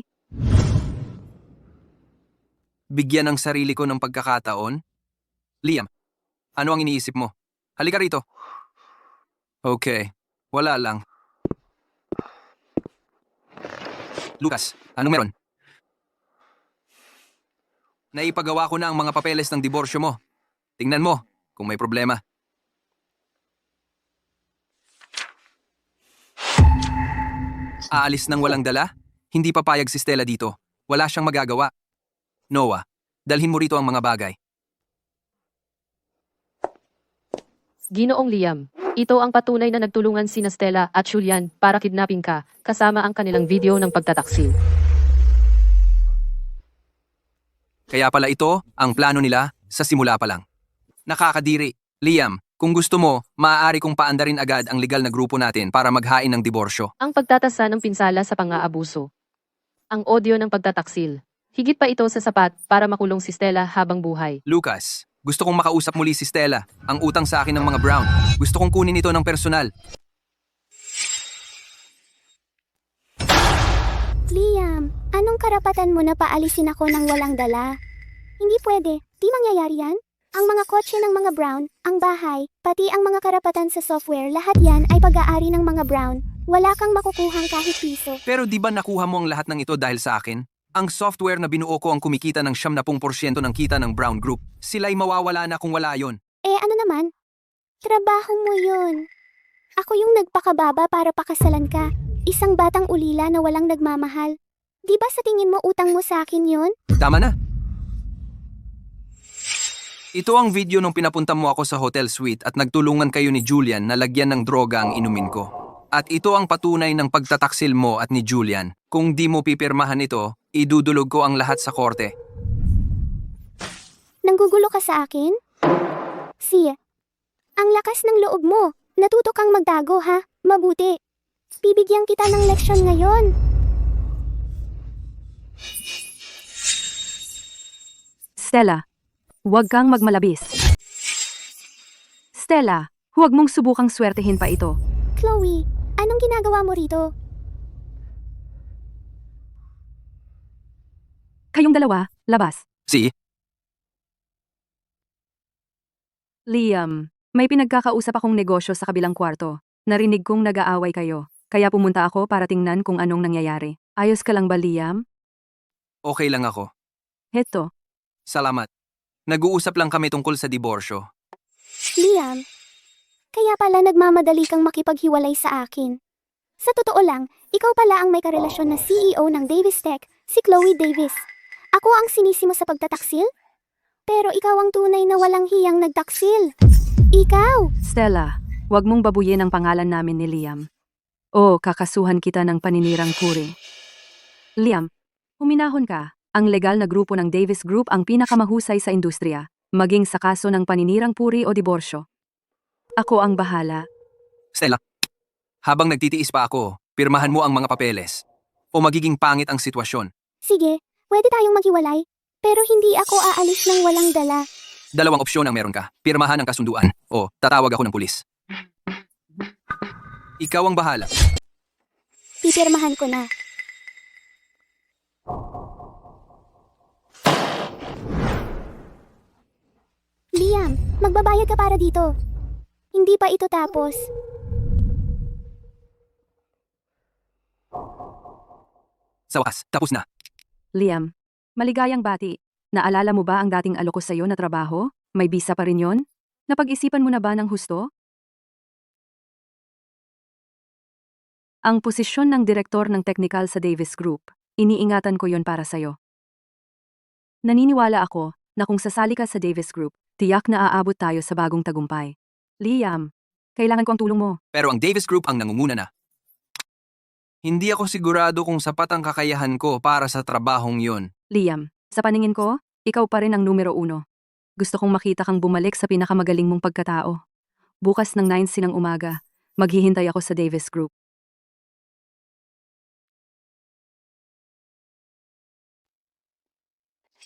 Bigyan ng sarili ko ng pagkakataon? Liam, ano ang iniisip mo? Halika rito. Okay, wala lang. Lucas, anong meron? Naipagawa ko na ang mga papeles ng diborsyo mo. Tingnan mo kung may problema. Aalis nang walang dala? Hindi papayag si Stella dito. Wala siyang magagawa. Noah, dalhin mo rito ang mga bagay. Ginoong Liam, ito ang patunay na nagtulungan sina Stella at Julian para kidnapin ka, kasama ang kanilang video ng pagtataksil. Kaya pala ito ang plano nila sa simula pa lang. Nakakadiri. Liam, kung gusto mo, maaari kong paandarin agad ang legal na grupo natin para maghain ng diborsyo. Ang pagtatasa ng pinsala sa pang-aabuso. Ang odio ng pagtataksil. Higit pa ito sa sapat para makulong si Stella habang buhay. Lucas, gusto kong makausap muli si Stella. Ang utang sa akin ng mga Brown. Gusto kong kunin ito ng personal. Liam, anong karapatan mo na paalisin ako ng walang dala? Hindi pwede. Di mangyayari yan. Ang mga kotse ng mga Brown, ang bahay, pati ang mga karapatan sa software, lahat yan ay pag-aari ng mga Brown. Wala kang makukuhang kahit piso. Pero di ba nakuha mo ang lahat ng ito dahil sa akin? Ang software na binuo ko ang kumikita ng 70% ng kita ng Brown Group. Sila'y mawawala na kung wala yon. Eh ano naman? Trabaho mo yun. Ako yung nagpakababa para pakasalan ka. Isang batang ulila na walang nagmamahal. Di ba sa tingin mo utang mo sa akin yon? Tama na. Ito ang video nung pinapunta mo ako sa hotel suite at nagtulungan kayo ni Julian na lagyan ng droga ang inumin ko. At ito ang patunay ng pagtataksil mo at ni Julian. Kung di mo pipirmahan ito, idudulog ko ang lahat sa korte. Nanggugulo ka sa akin? Siya, ang lakas ng loob mo. Natuto kang magtago ha? Mabuti. Bibigyan kita ng leksyon ngayon. Stella, huwag kang magmalabis. Stella, huwag mong subukang swertehin pa ito. Chloe, anong ginagawa mo rito? Kayong dalawa, labas. Si, Liam, may pinagkakausap akong negosyo sa kabilang kwarto. Narinig kong nag-aaway kayo. Kaya pumunta ako para tingnan kung anong nangyayari. Ayos ka lang ba, Liam? okay lang ako. Heto. Salamat. Nag-uusap lang kami tungkol sa diborsyo. Liam, kaya pala nagmamadali kang makipaghiwalay sa akin. Sa totoo lang, ikaw pala ang may karelasyon na CEO ng Davis Tech, si Chloe Davis. Ako ang sinisimo sa pagtataksil? Pero ikaw ang tunay na walang hiyang nagtaksil. Ikaw! Stella, huwag mong babuyin ang pangalan namin ni Liam. O kakasuhan kita ng paninirang puri. Liam, huminahon ka. Ang legal na grupo ng Davis Group ang pinakamahusay sa industriya, maging sa kaso ng paninirang puri o diborsyo. Ako ang bahala. Stella, habang nagtitiis pa ako, pirmahan mo ang mga papeles. O magiging pangit ang sitwasyon. Sige, pwede tayong maghiwalay. Pero hindi ako aalis ng walang dala. Dalawang opsyon ang meron ka. Pirmahan ang kasunduan o tatawag ako ng pulis. Ikaw ang bahala. Pipirmahan ko na. Liam, magbabayad ka para dito. Hindi pa ito tapos. Sa wakas, tapos na. Liam, maligayang bati. Naalala mo ba ang dating alok ko sa'yo na trabaho? May bisa pa rin yon? Napag-isipan mo na ba ng husto? Ang posisyon ng direktor ng technical sa Davis Group, iniingatan ko yon para sa'yo. Naniniwala ako na kung sasali ka sa Davis Group, tiyak na aabot tayo sa bagong tagumpay. Liam, kailangan ko ang tulong mo. Pero ang Davis Group ang nangunguna na. Hindi ako sigurado kung sapat ang kakayahan ko para sa trabahong yon. Liam, sa paningin ko, ikaw pa rin ang numero 1. Gusto kong makita kang bumalik sa pinakamagaling mong pagkatao. Bukas ng 9 ng umaga, maghihintay ako sa Davis Group.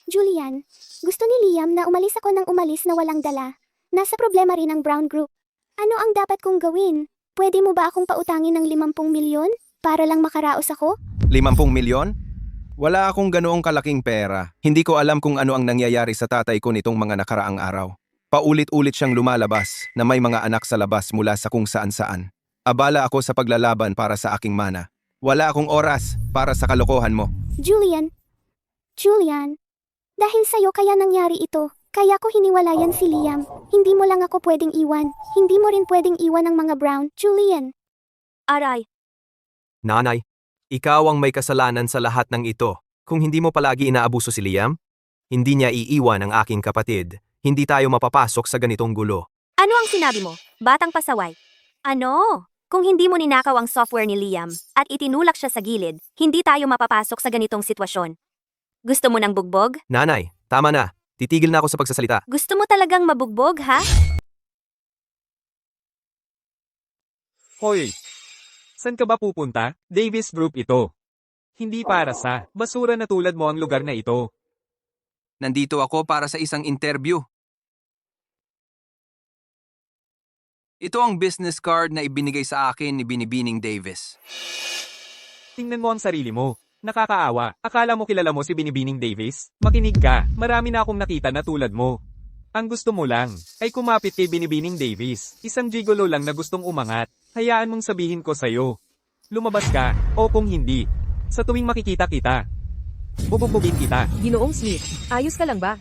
Julian, gusto ni Liam na umalis ako ng umalis na walang dala. Nasa problema rin ang Brown Group. Ano ang dapat kong gawin? Pwede mo ba akong pautangin ng 50 milyon para lang makaraos ako? 50 milyon? Wala akong ganoong kalaking pera. Hindi ko alam kung ano ang nangyayari sa tatay ko nitong mga nakaraang araw. Paulit-ulit siyang lumalabas na may mga anak sa labas mula sa kung saan-saan. Abala ako sa paglalaban para sa aking mana. Wala akong oras para sa kalokohan mo. Julian, dahil sa'yo kaya nangyari ito. Kaya ko hiniwalayan si Liam. Hindi mo lang ako pwedeng iwan. Hindi mo rin pwedeng iwan ang mga Brown. Julian. Aray, Nanay, ikaw ang may kasalanan sa lahat ng ito. Kung hindi mo palagi inaabuso si Liam, hindi niya iiwan ang aking kapatid. Hindi tayo mapapasok sa ganitong gulo. ano ang sinabi mo? Batang pasaway. Ano? Kung hindi mo ninakaw ang software ni Liam at itinulak siya sa gilid, hindi tayo mapapasok sa ganitong sitwasyon. Gusto mo ng bugbog? Nanay, tama na. Titigil na ako sa pagsasalita. Gusto mo talagang mabugbog, ha? Hoy! San ka ba pupunta? Davis Group ito. Hindi para sa basura na tulad mo ang lugar na ito. Nandito ako para sa isang interview. Ito ang business card na ibinigay sa akin ni Binibining Davis. Tingnan mo ang sarili mo. Nakakaawa. Akala mo kilala mo si Binibining Davis? Makinig ka. Marami na akong nakita na tulad mo. Ang gusto mo lang ay kumapit kay Binibining Davis. Isang gigolo lang na gustong umangat. Hayaan mong sabihin ko sa'yo. Lumabas ka, o kung hindi, sa tuwing makikita kita, bubugbugin kita. Ginoong Smith, ayos ka lang ba?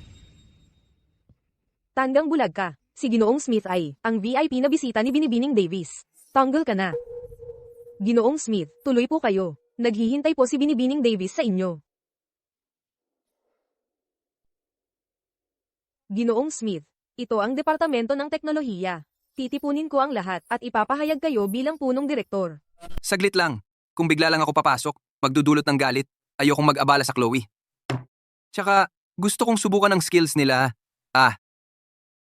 Tandang bulag ka. Si Ginoong Smith ay ang VIP na bisita ni Binibining Davis. Tanggal ka na. Ginoong Smith, tuloy po kayo. Naghihintay po si Binibining Davis sa inyo. Ginoong Smith, ito ang Departamento ng Teknolohiya. Titipunin ko ang lahat at ipapahayag kayo bilang punong direktor. Saglit lang. Kung bigla lang ako papasok, magdudulot ng galit, ayokong mag-abala sa Chloe. Tsaka, gusto kong subukan ang skills nila.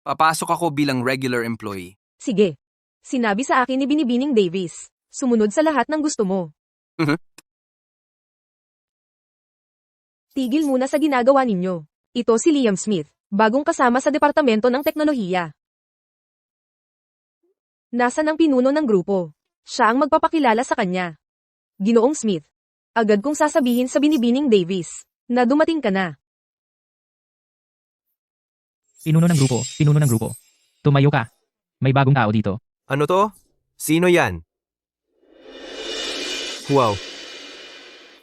Papasok ako bilang regular employee. Sige. Sinabi sa akin ni Binibining Davis. Sumunod sa lahat ng gusto mo. Tigil muna sa ginagawa ninyo. Ito si Liam Smith, bagong kasama sa Departamento ng Teknolohiya. Nasaan ang pinuno ng grupo? Siya ang magpapakilala sa kanya. Ginoong Smith, agad kong sasabihin sa Binibining Davis na dumating ka na. Pinuno ng grupo. Tumayo ka. May bagong tao dito. Ano to? Sino yan? Wow.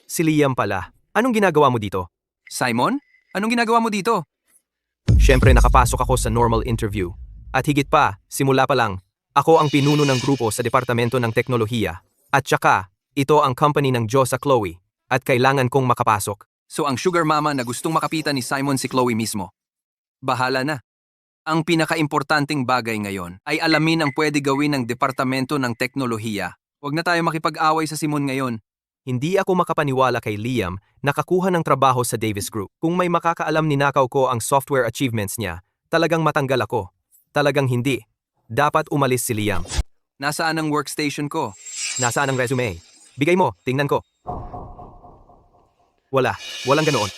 Si Liam pala. Anong ginagawa mo dito? Simon, anong ginagawa mo dito? Siyempre nakapasok ako sa normal interview. At higit pa, simula pa lang, ako ang pinuno ng grupo sa Departamento ng Teknolohiya. At saka, ito ang company ng Diyosa Chloe. At kailangan kong makapasok. So ang sugar mama na gustong makapitan ni Simon si Chloe mismo. Bahala na. Ang pinakaimportanteng bagay ngayon ay alamin ang pwede gawin ng Departamento ng Teknolohiya. Huwag na tayo makipag-away sa Simon ngayon. Hindi ako makapaniwala kay Liam na kakuha ng trabaho sa Davis Group. Kung may makakaalam ninakaw ko ang software achievements niya, talagang matanggal ako. Talagang hindi. Dapat umalis si Liam. Nasaan ang workstation ko? Nasaan ang resume? Bigay mo, tingnan ko. Walang ganoon.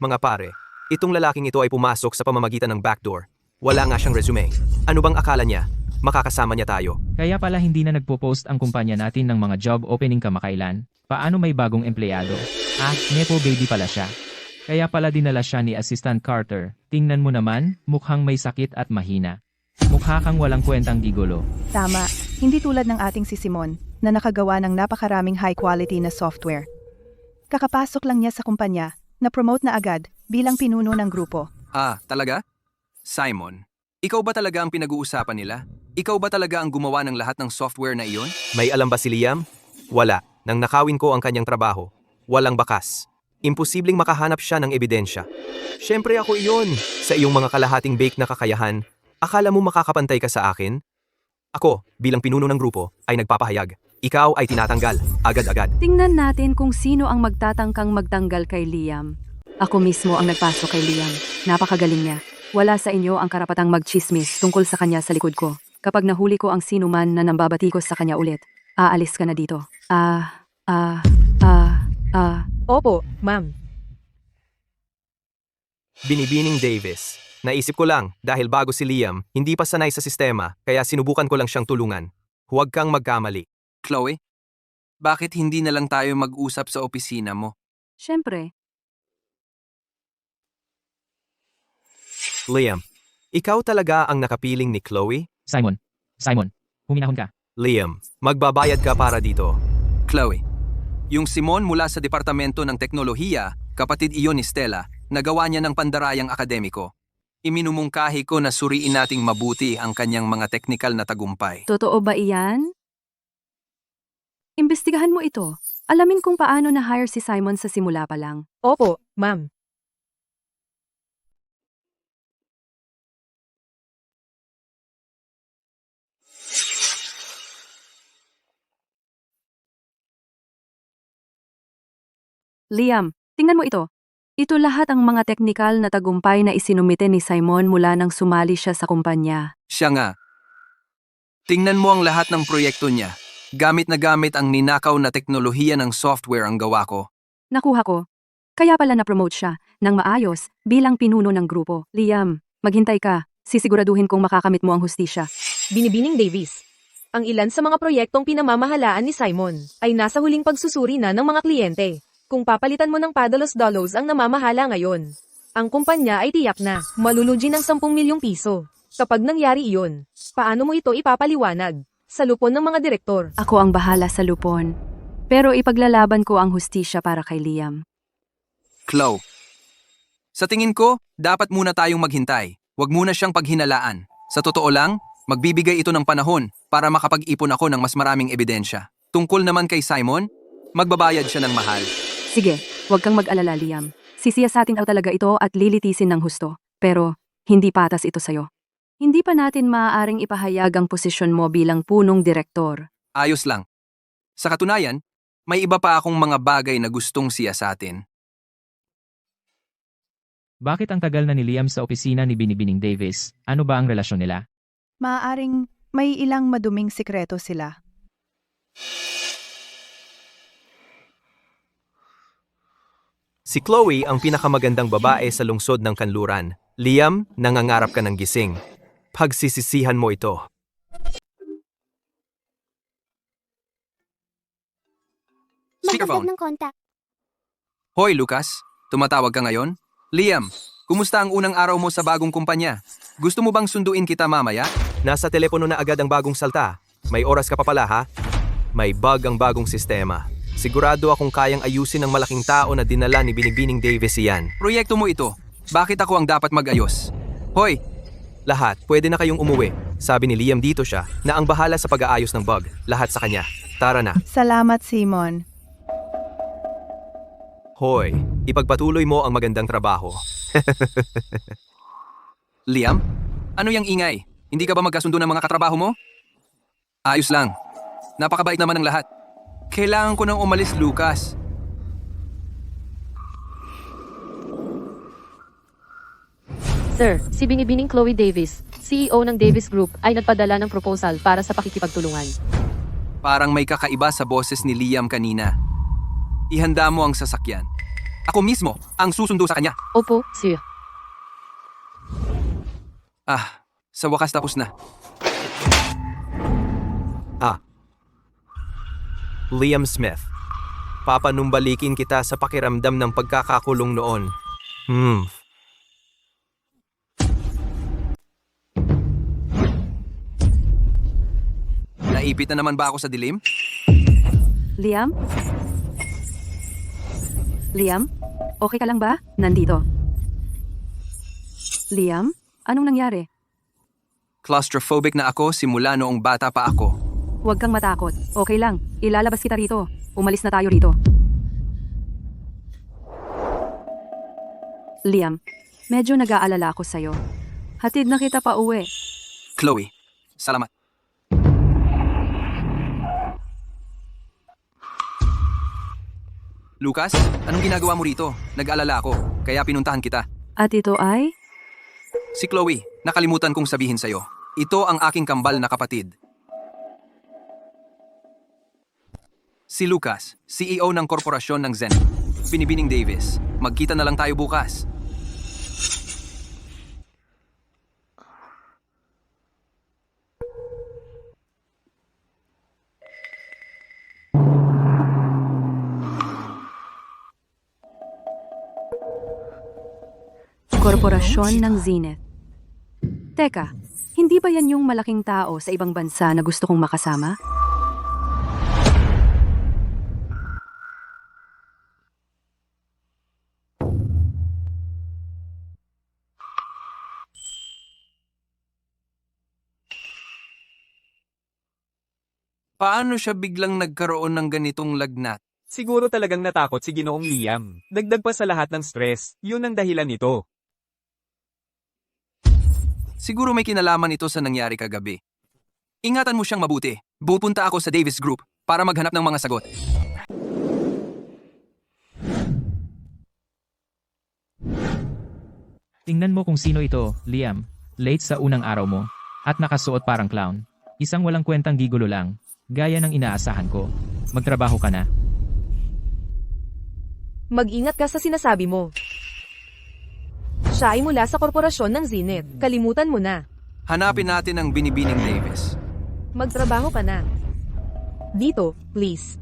Mga pare, itong lalaking ito ay pumasok sa pamamagitan ng backdoor. Wala nga siyang resume. Ano bang akala niya? Makakasama niya tayo. Kaya pala hindi na nagpo-post ang kumpanya natin ng mga job opening kamakailan. Paano may bagong empleyado? Nepo baby pala siya. Kaya pala dinala siya ni Assistant Carter. Tingnan mo naman, mukhang may sakit at mahina. Mukha kang walang kwentang gigolo. Tama, hindi tulad ng ating si Simon na nakagawa ng napakaraming high-quality na software. Kakapasok lang niya sa kumpanya, na-promote na agad bilang pinuno ng grupo. Talaga? Simon, ikaw ba talaga ang pinag-uusapan nila? Ikaw ba talaga ang gumawa ng lahat ng software na iyon? May alam ba si Liam? Wala. Nang nakawin ko ang kanyang trabaho, walang bakas. Imposibleng makahanap siya ng ebidensya. Siyempre ako iyon. Sa iyong mga kalahating bake na kakayahan, akala mo makakapantay ka sa akin? Ako, bilang pinuno ng grupo, ay nagpapahayag. Ikaw ay tinatanggal, agad-agad. Tingnan natin kung sino ang magtatangkang magtanggal kay Liam. Ako mismo ang nagpasok kay Liam. Napakagaling niya. Wala sa inyo ang karapatang magchismis tungkol sa kanya sa likod ko. Kapag nahuli ko ang sino man na nambabatikos sa kanya ulit, aalis ka na dito. Opo, ma'am. Binibining Davis. Naisip ko lang, dahil bago si Liam, hindi pa sanay sa sistema, kaya sinubukan ko lang siyang tulungan. Huwag kang magkamali. Chloe, bakit hindi na lang tayo mag-usap sa opisina mo? Siyempre, Liam, ikaw talaga ang nakapiling ni Chloe? Simon, huminahon ka. Liam, magbabayad ka para dito. Chloe, yung Simon mula sa Departamento ng Teknolohiya, kapatid iyon ni Stella, nagawa niya ng pandarayang akademiko. Iminumungkahi ko na suriin nating mabuti ang kanyang mga teknikal na tagumpay. totoo ba iyan? Imbestigahan mo ito. Alamin kung paano na-hire si Simon sa simula pa lang. Opo, ma'am. Liam, tingnan mo ito. Ito lahat ang mga teknikal na tagumpay na isinumite ni Simon mula nang sumali siya sa kumpanya. Siya nga. Tingnan mo ang lahat ng proyekto niya. Gamit na gamit ang ninakaw na teknolohiya ng software ang gawa ko. Nakuha ko. Kaya pala na-promote siya ng maayos bilang pinuno ng grupo. Liam, maghintay ka. Sisiguraduhin kong makakamit mo ang hustisya. Binibining Davis. Ang ilan sa mga proyektong pinamamahalaan ni Simon ay nasa huling pagsusuri na ng mga kliyente. Kung papalitan mo ng padalos-dalos ang namamahala ngayon, ang kumpanya ay tiyak na malulugi ng 10 milyong piso. Kapag nangyari iyon, paano mo ito ipapaliwanag sa lupon ng mga direktor? Ako ang bahala sa lupon. Pero ipaglalaban ko ang hustisya para kay Liam. Chloe. Sa tingin ko, dapat muna tayong maghintay. Huwag muna siyang paghinalaan. Sa totoo lang, magbibigay ito ng panahon para makapag-ipon ako ng mas maraming ebidensya. Tungkol naman kay Simon, magbabayad siya ng mahal. Sige, huwag kang mag-alala, Liam. Sisiyasatin ko talaga ito at lilitisin ng husto. Pero, hindi patas ito sa'yo. Hindi pa natin maaaring ipahayag ang posisyon mo bilang punong direktor. Ayos lang. Sa katunayan, may iba pa akong mga bagay na gustong siyasatin. Bakit ang tagal na ni Liam sa opisina ni Binibining Davis? Ano ba ang relasyon nila? Maaaring may ilang maduming sikreto sila. Si Chloe ang pinakamagandang babae sa lungsod ng kanluran. Liam, nangangarap ka ng gising. Pagsisisihan mo ito. Speakerphone. Magdagdag ng contact. Hoy, Lucas. Tumatawag ka ngayon? Liam, kumusta ang unang araw mo sa bagong kumpanya? Gusto mo bang sunduin kita mamaya? Nasa telepono na agad ang bagong salta. May oras ka pa pala ha? May bug ang bagong sistema. Sigurado akong kayang ayusin ng malaking tao na dinala ni Binibining Davis iyan. Proyekto mo ito. Bakit ako ang dapat mag-ayos? Hoy, Lahat, pwede na kayong umuwi. Sabi ni Liam dito siya na ang bahala sa pag-aayos ng bug. Lahat sa kanya. Tara na. Salamat, Simon. Hoy, ipagpatuloy mo ang magandang trabaho. Liam? Ano yang ingay? Hindi ka ba magkasundo ng mga katrabaho mo? Ayos lang. Napakabait naman ng lahat. Kailangan ko nang umalis, Lucas. Sir, si Binibining Chloe Davis, CEO ng Davis Group, ay nagpadala ng proposal para sa pakikipagtulungan. Parang may kakaiba sa boses ni Liam kanina. Ihanda mo ang sasakyan. Ako mismo ang susundo sa kanya. Opo, sir. Sa wakas tapos na. Liam Smith. Papanumbalikin kita sa pakiramdam ng pagkakakulong noon. Naipit na naman ba ako sa dilim? Liam? Liam? Okay ka lang ba? Nandito. Liam? Anong nangyari? Claustrophobic na ako simula noong bata pa ako. Huwag kang matakot. Okay lang. Ilalabas kita rito. Umalis na tayo rito. Liam, medyo nag-aalala ako sa'yo. Hatid na kita pa uwi. Chloe, salamat. Lucas, anong ginagawa mo rito? Nag-alala ako, kaya pinuntahan kita. At ito ay? Si Chloe, nakalimutan kong sabihin sa'yo. Ito ang aking kambal na kapatid. Si Lucas, CEO ng korporasyon ng Zen. Binibining Davis. Magkita na lang tayo bukas. Korporasyon ng Zenith. Teka, hindi ba yan yung malaking tao sa ibang bansa na gusto kong makasama? Paano siya biglang nagkaroon ng ganitong lagnat? Siguro talagang natakot si Ginoong Liam. Dagdag pa sa lahat ng stress, yun ang dahilan nito. Siguro may kinalaman ito sa nangyari kagabi. Ingatan mo siyang mabuti. Pupunta ako sa Davis Group para maghanap ng mga sagot. Tingnan mo kung sino ito, Liam. Late sa unang araw mo. At nakasuot parang clown. Isang walang kwentang gigulo lang. Gaya ng inaasahan ko. Magtrabaho ka na. Mag-ingat ka sa sinasabi mo. Siya ay mula sa korporasyon ng Zenith. Kalimutan mo na. Hanapin natin ang Binibining Davis. Magtrabaho ka na. Dito, please.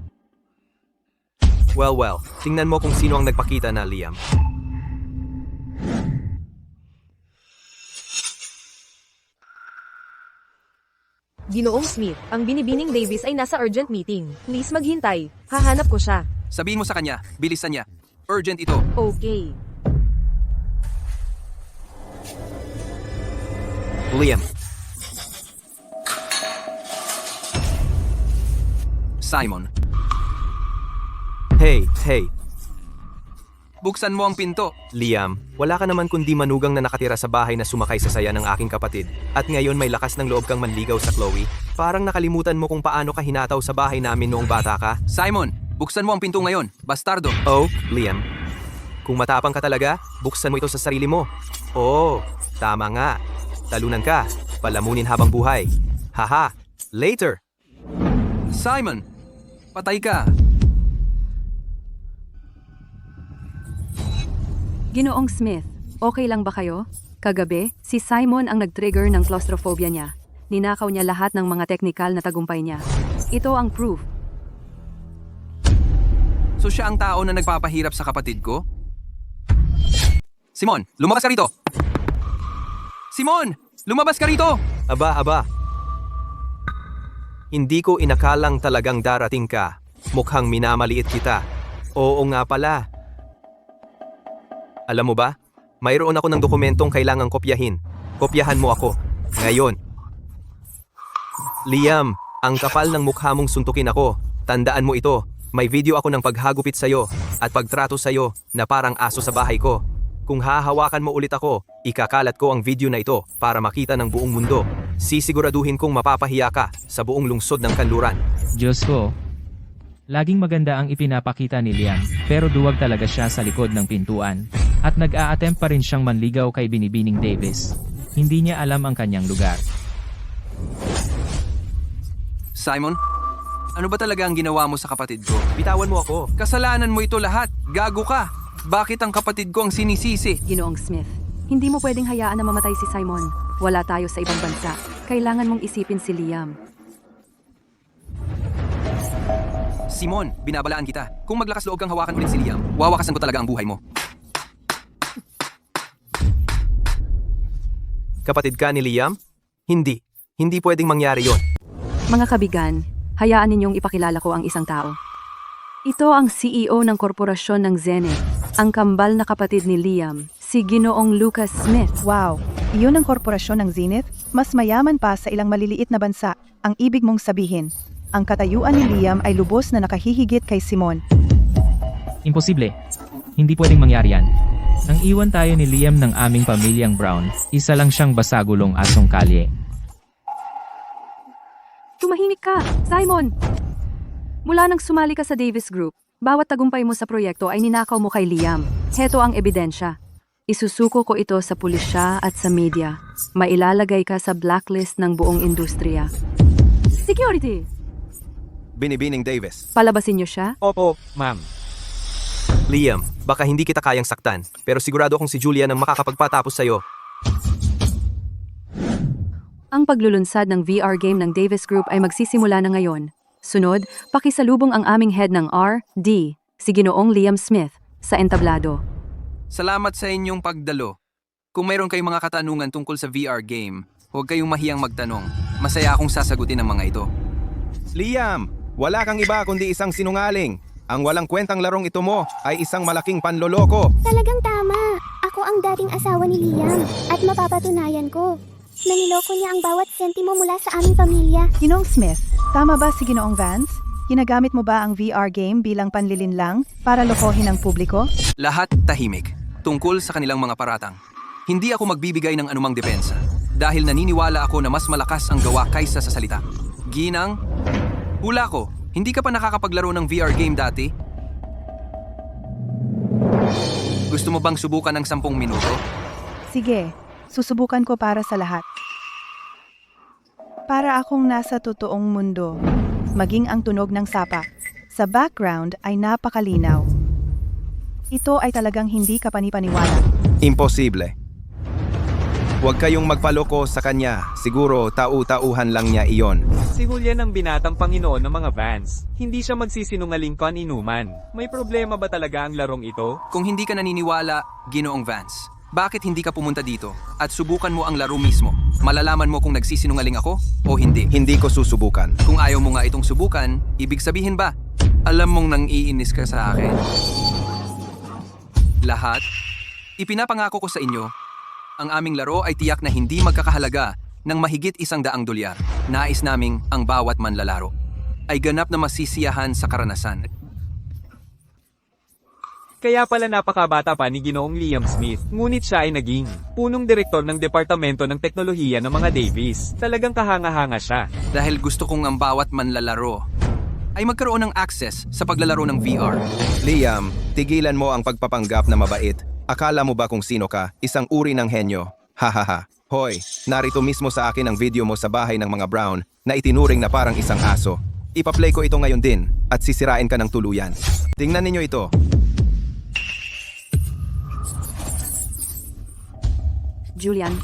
Well, tingnan mo kung sino ang nagpakita na, Liam. Ginoong Smith, ang Binibining Davis ay nasa urgent meeting. Please maghintay. Hahanap ko siya. Sabihin mo sa kanya, bilisan niya. Urgent ito. Okay. Liam, Simon, hey. buksan mo ang pinto. Liam, wala ka naman kundi manugang na nakatira sa bahay na sumakay sa saya ng aking kapatid. At ngayon may lakas ng loob kang manligaw sa Chloe. Parang nakalimutan mo kung paano ka hinataw sa bahay namin noong bata ka. Simon, buksan mo ang pinto ngayon. Bastardo. Oh, Liam. Kung matapang ka talaga, buksan mo ito sa sarili mo. Oo, tama nga. Talunan ka. Palamunin habang buhay. Haha. Later. Simon, patay ka. Ginoong Smith, okay lang ba kayo? Kagabi, si Simon ang nag-trigger ng claustrophobia niya. Ninakaw niya lahat ng mga teknikal na tagumpay niya. Ito ang proof. So siya ang tao na nagpapahirap sa kapatid ko? Simon, lumabas ka rito! Simon, lumabas ka rito! Aba. Hindi ko inakalang talagang darating ka. Mukhang minamaliit kita. Oo nga pala. Alam mo ba? Mayroon ako ng dokumentong kailangang kopyahin. Kopyahan mo ako. Ngayon. Liam, ang kapal ng mukha mong suntukin ako. Tandaan mo ito. May video ako ng paghagupit sa'yo at pagtrato sa'yo na parang aso sa bahay ko. Kung hahawakan mo ulit ako, ikakalat ko ang video na ito para makita ng buong mundo. Sisiguraduhin kong mapapahiya ka sa buong lungsod ng kanluran. Diyos ko. Laging maganda ang ipinapakita ni Liam, pero duwag talaga siya sa likod ng pintuan. At nag-a-attempt pa rin siyang manligaw kay Binibining Davis. Hindi niya alam ang kanyang lugar. Simon, ano ba talaga ang ginawa mo sa kapatid ko? Bitawan mo ako. Kasalanan mo ito lahat. Gago ka. Bakit ang kapatid ko ang sinisisi? Ginoong Smith, hindi mo pwedeng hayaan na mamatay si Simon. Wala tayo sa ibang bansa. Kailangan mong isipin si Liam. Simon, binabalaan kita. Kung maglakas loob kang hawakan ulit si Liam, wawakasan ko talaga ang buhay mo. Kapatid ka ni Liam? Hindi. Hindi pwedeng mangyari yon. Mga kabigan, hayaan ninyong ipakilala ko ang isang tao. Ito ang CEO ng korporasyon ng Zenith, ang kambal na kapatid ni Liam, si Ginoong Lucas Smith. Wow, iyon ang korporasyon ng Zenith? Mas mayaman pa sa ilang maliliit na bansa. Ang ibig mong sabihin, ang katayuan ni Liam ay lubos na nakahihigit kay Simon. Imposible. Hindi pwedeng mangyari yan. Nang iwan tayo ni Liam ng aming pamilyang Brown, isa lang siyang basagulong asong kalye. Tumahimik ka, Simon! Mula nang sumali ka sa Davis Group, bawat tagumpay mo sa proyekto ay ninakaw mo kay Liam. Heto ang ebidensya. Isusuko ko ito sa pulisya at sa media. Mailalagay ka sa blacklist ng buong industriya. Security! Binibining Davis. Palabasin niyo siya? Opo, ma'am. Liam, baka hindi kita kayang saktan, pero sigurado akong si Julian ang makakapagpatapos sa'yo. Ang paglulunsad ng VR game ng Davis Group ay magsisimula na ngayon. Sunod, pakisalubong ang aming head ng R&D, si Ginoong Liam Smith, sa entablado. Salamat sa inyong pagdalo. Kung mayroon kayong mga katanungan tungkol sa VR game, huwag kayong mahiyang magtanong. Masaya akong sasagutin ang mga ito. Liam, wala kang iba kundi isang sinungaling. Ang walang kwentang larong ito mo ay isang malaking panloloko. Talagang tama. Ako ang dating asawa ni Liam at mapapatunayan ko. Naniloko niya ang bawat sentimo mula sa aming pamilya. Ginoong Smith, tama ba si Ginoong Vance? Ginagamit mo ba ang VR game bilang panlilinlang para lokohin ang publiko? Lahat tahimik tungkol sa kanilang mga paratang. Hindi ako magbibigay ng anumang depensa dahil naniniwala ako na mas malakas ang gawa kaysa sa salita. Ginang, hula ko, hindi ka pa nakakapaglaro ng VR game dati? Gusto mo bang subukan ng 10 minuto? Sige, susubukan ko para sa lahat. Para akong nasa totoong mundo. Maging ang tunog ng sapa. Sa background ay napakalinaw. Ito ay talagang hindi kapanipaniwala. Imposible. Huwag kayong magpaloko sa kanya. Siguro tau-tauhan lang niya iyon. Si Julian ang binatang Panginoon ng mga Vans. Hindi siya magsisinungaling kaninuman. May problema ba talaga ang larong ito? Kung hindi ka naniniwala, Ginoong Vance, bakit hindi ka pumunta dito at subukan mo ang laro mismo? Malalaman mo kung nagsisinungaling ako o hindi. Hindi ko susubukan. Kung ayaw mo nga itong subukan, ibig sabihin ba, alam mong nang iinis ka sa akin? Lahat, ipinapangako ko sa inyo, ang aming laro ay tiyak na hindi magkakahalaga ng mahigit $100. Nais naming ang bawat manlalaro ay ganap na masisiyahan sa karanasan. Kaya pala napakabata pa ni Ginoong Liam Smith, ngunit siya ay naging punong direktor ng Departamento ng Teknolohiya ng mga Davies. Talagang kahanga-hanga siya. Dahil gusto kong ang bawat manlalaro ay magkaroon ng access sa paglalaro ng VR. Liam, tigilan mo ang pagpapanggap na mabait. Akala mo ba kung sino ka? Isang uri ng henyo. Hahaha. Hoy, narito mismo sa akin ang video mo sa bahay ng mga Brown na itinuring na parang isang aso. Ipa-play ko ito ngayon din at sisirain ka ng tuluyan. Tingnan ninyo ito. Julian,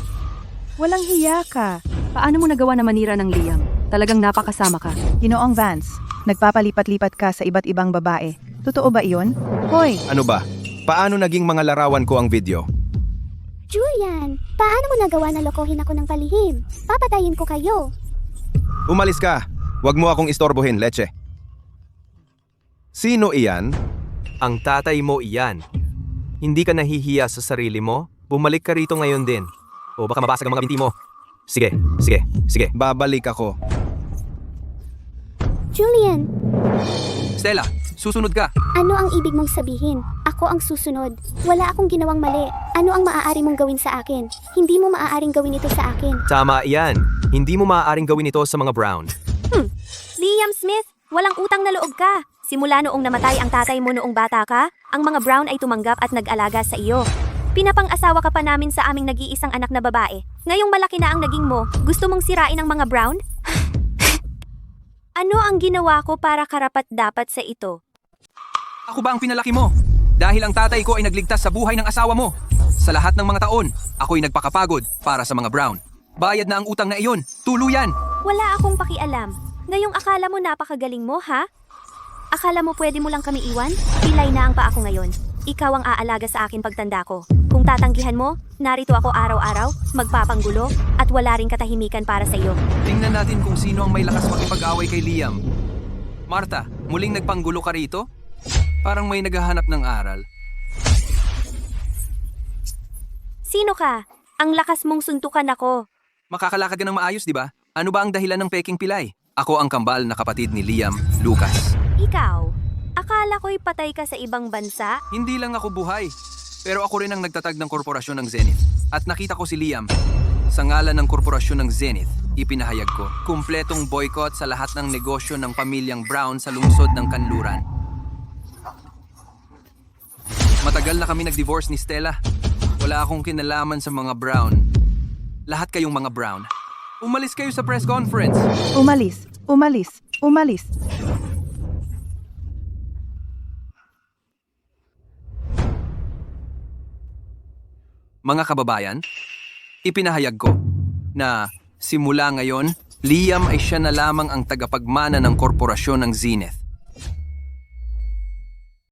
Walang hiya ka. paano mo nagawa na manira ng Liam? Talagang napakasama ka. Ginoong Vance, nagpapalipat-lipat ka sa iba't ibang babae. Totoo ba iyon? Hoy, Ano ba? Paano naging mga larawan ko ang video? Julian, paano mo nagawa na lokohin ako ng palihim? Papatayin ko kayo. Umalis ka. Huwag mo akong istorbohin, Leche. Sino iyan? Ang tatay mo iyan. Hindi ka nahihiya sa sarili mo? Bumalik ka rito ngayon din. O baka mabasag ang mga binti mo. Sige, sige, sige. Babalik ako. Julian, Stella, susunod ka. ano ang ibig mong sabihin? Ako ang susunod. Wala akong ginawang mali. Ano ang maaari mong gawin sa akin? Hindi mo maaaring gawin ito sa akin. Tama iyan. Hindi mo maaaring gawin ito sa mga Brown. Liam Smith, walang utang na loob ka. Simula noong namatay ang tatay mo noong bata ka, ang mga Brown ay tumanggap at nag-alaga sa iyo. Pinapang-asawa ka pa namin sa aming nag-iisang anak na babae. Ngayong malaki na ang naging mo, gusto mong sirain ang mga Brown? Ano ang ginawa ko para karapat-dapat sa ito? Ako ba ang pinalaki mo? Dahil ang tatay ko ay nagligtas sa buhay ng asawa mo. Sa lahat ng mga taon, ako'y nagpakapagod para sa mga Brown. Bayad na ang utang na iyon. Tuluyan! Wala akong pakialam. Ngayong akala mo napakagaling mo, ha? Akala mo pwede mo lang kami iwan? Pilay na ang pa ako ngayon. Ikaw ang aalaga sa akin pagtanda ko. Kung tatanggihan mo, narito ako araw-araw, magpapanggulo, at wala ring katahimikan para sa iyo. Tingnan natin kung sino ang may lakas makipag-away kay Liam. Martha, muling nagpanggulo ka rito? Parang may naghahanap ng aral. Sino ka? Ang lakas mong suntukan ako. Makakalakad ka ng maayos, di ba? Ano ba ang dahilan ng peking pilay? Ako ang kambal na kapatid ni Liam, Lucas. Ikaw? Akala ko'y patay ka sa ibang bansa? Hindi lang ako buhay, pero ako rin ang nagtatag ng korporasyon ng Zenith. At nakita ko si Liam. Sa ngalan ng korporasyon ng Zenith, ipinahayag ko, kumpletong boycott sa lahat ng negosyo ng pamilyang Brown sa lungsod ng Kanluran. Matagal na kami nag-divorce ni Stella. Wala akong kinalaman sa mga Brown. Lahat kayong mga Brown. Umalis kayo sa press conference. umalis, umalis, umalis. Mga kababayan, ipinahayag ko na simula ngayon, Liam ay siya na lamang ang tagapagmana ng korporasyon ng Zenith.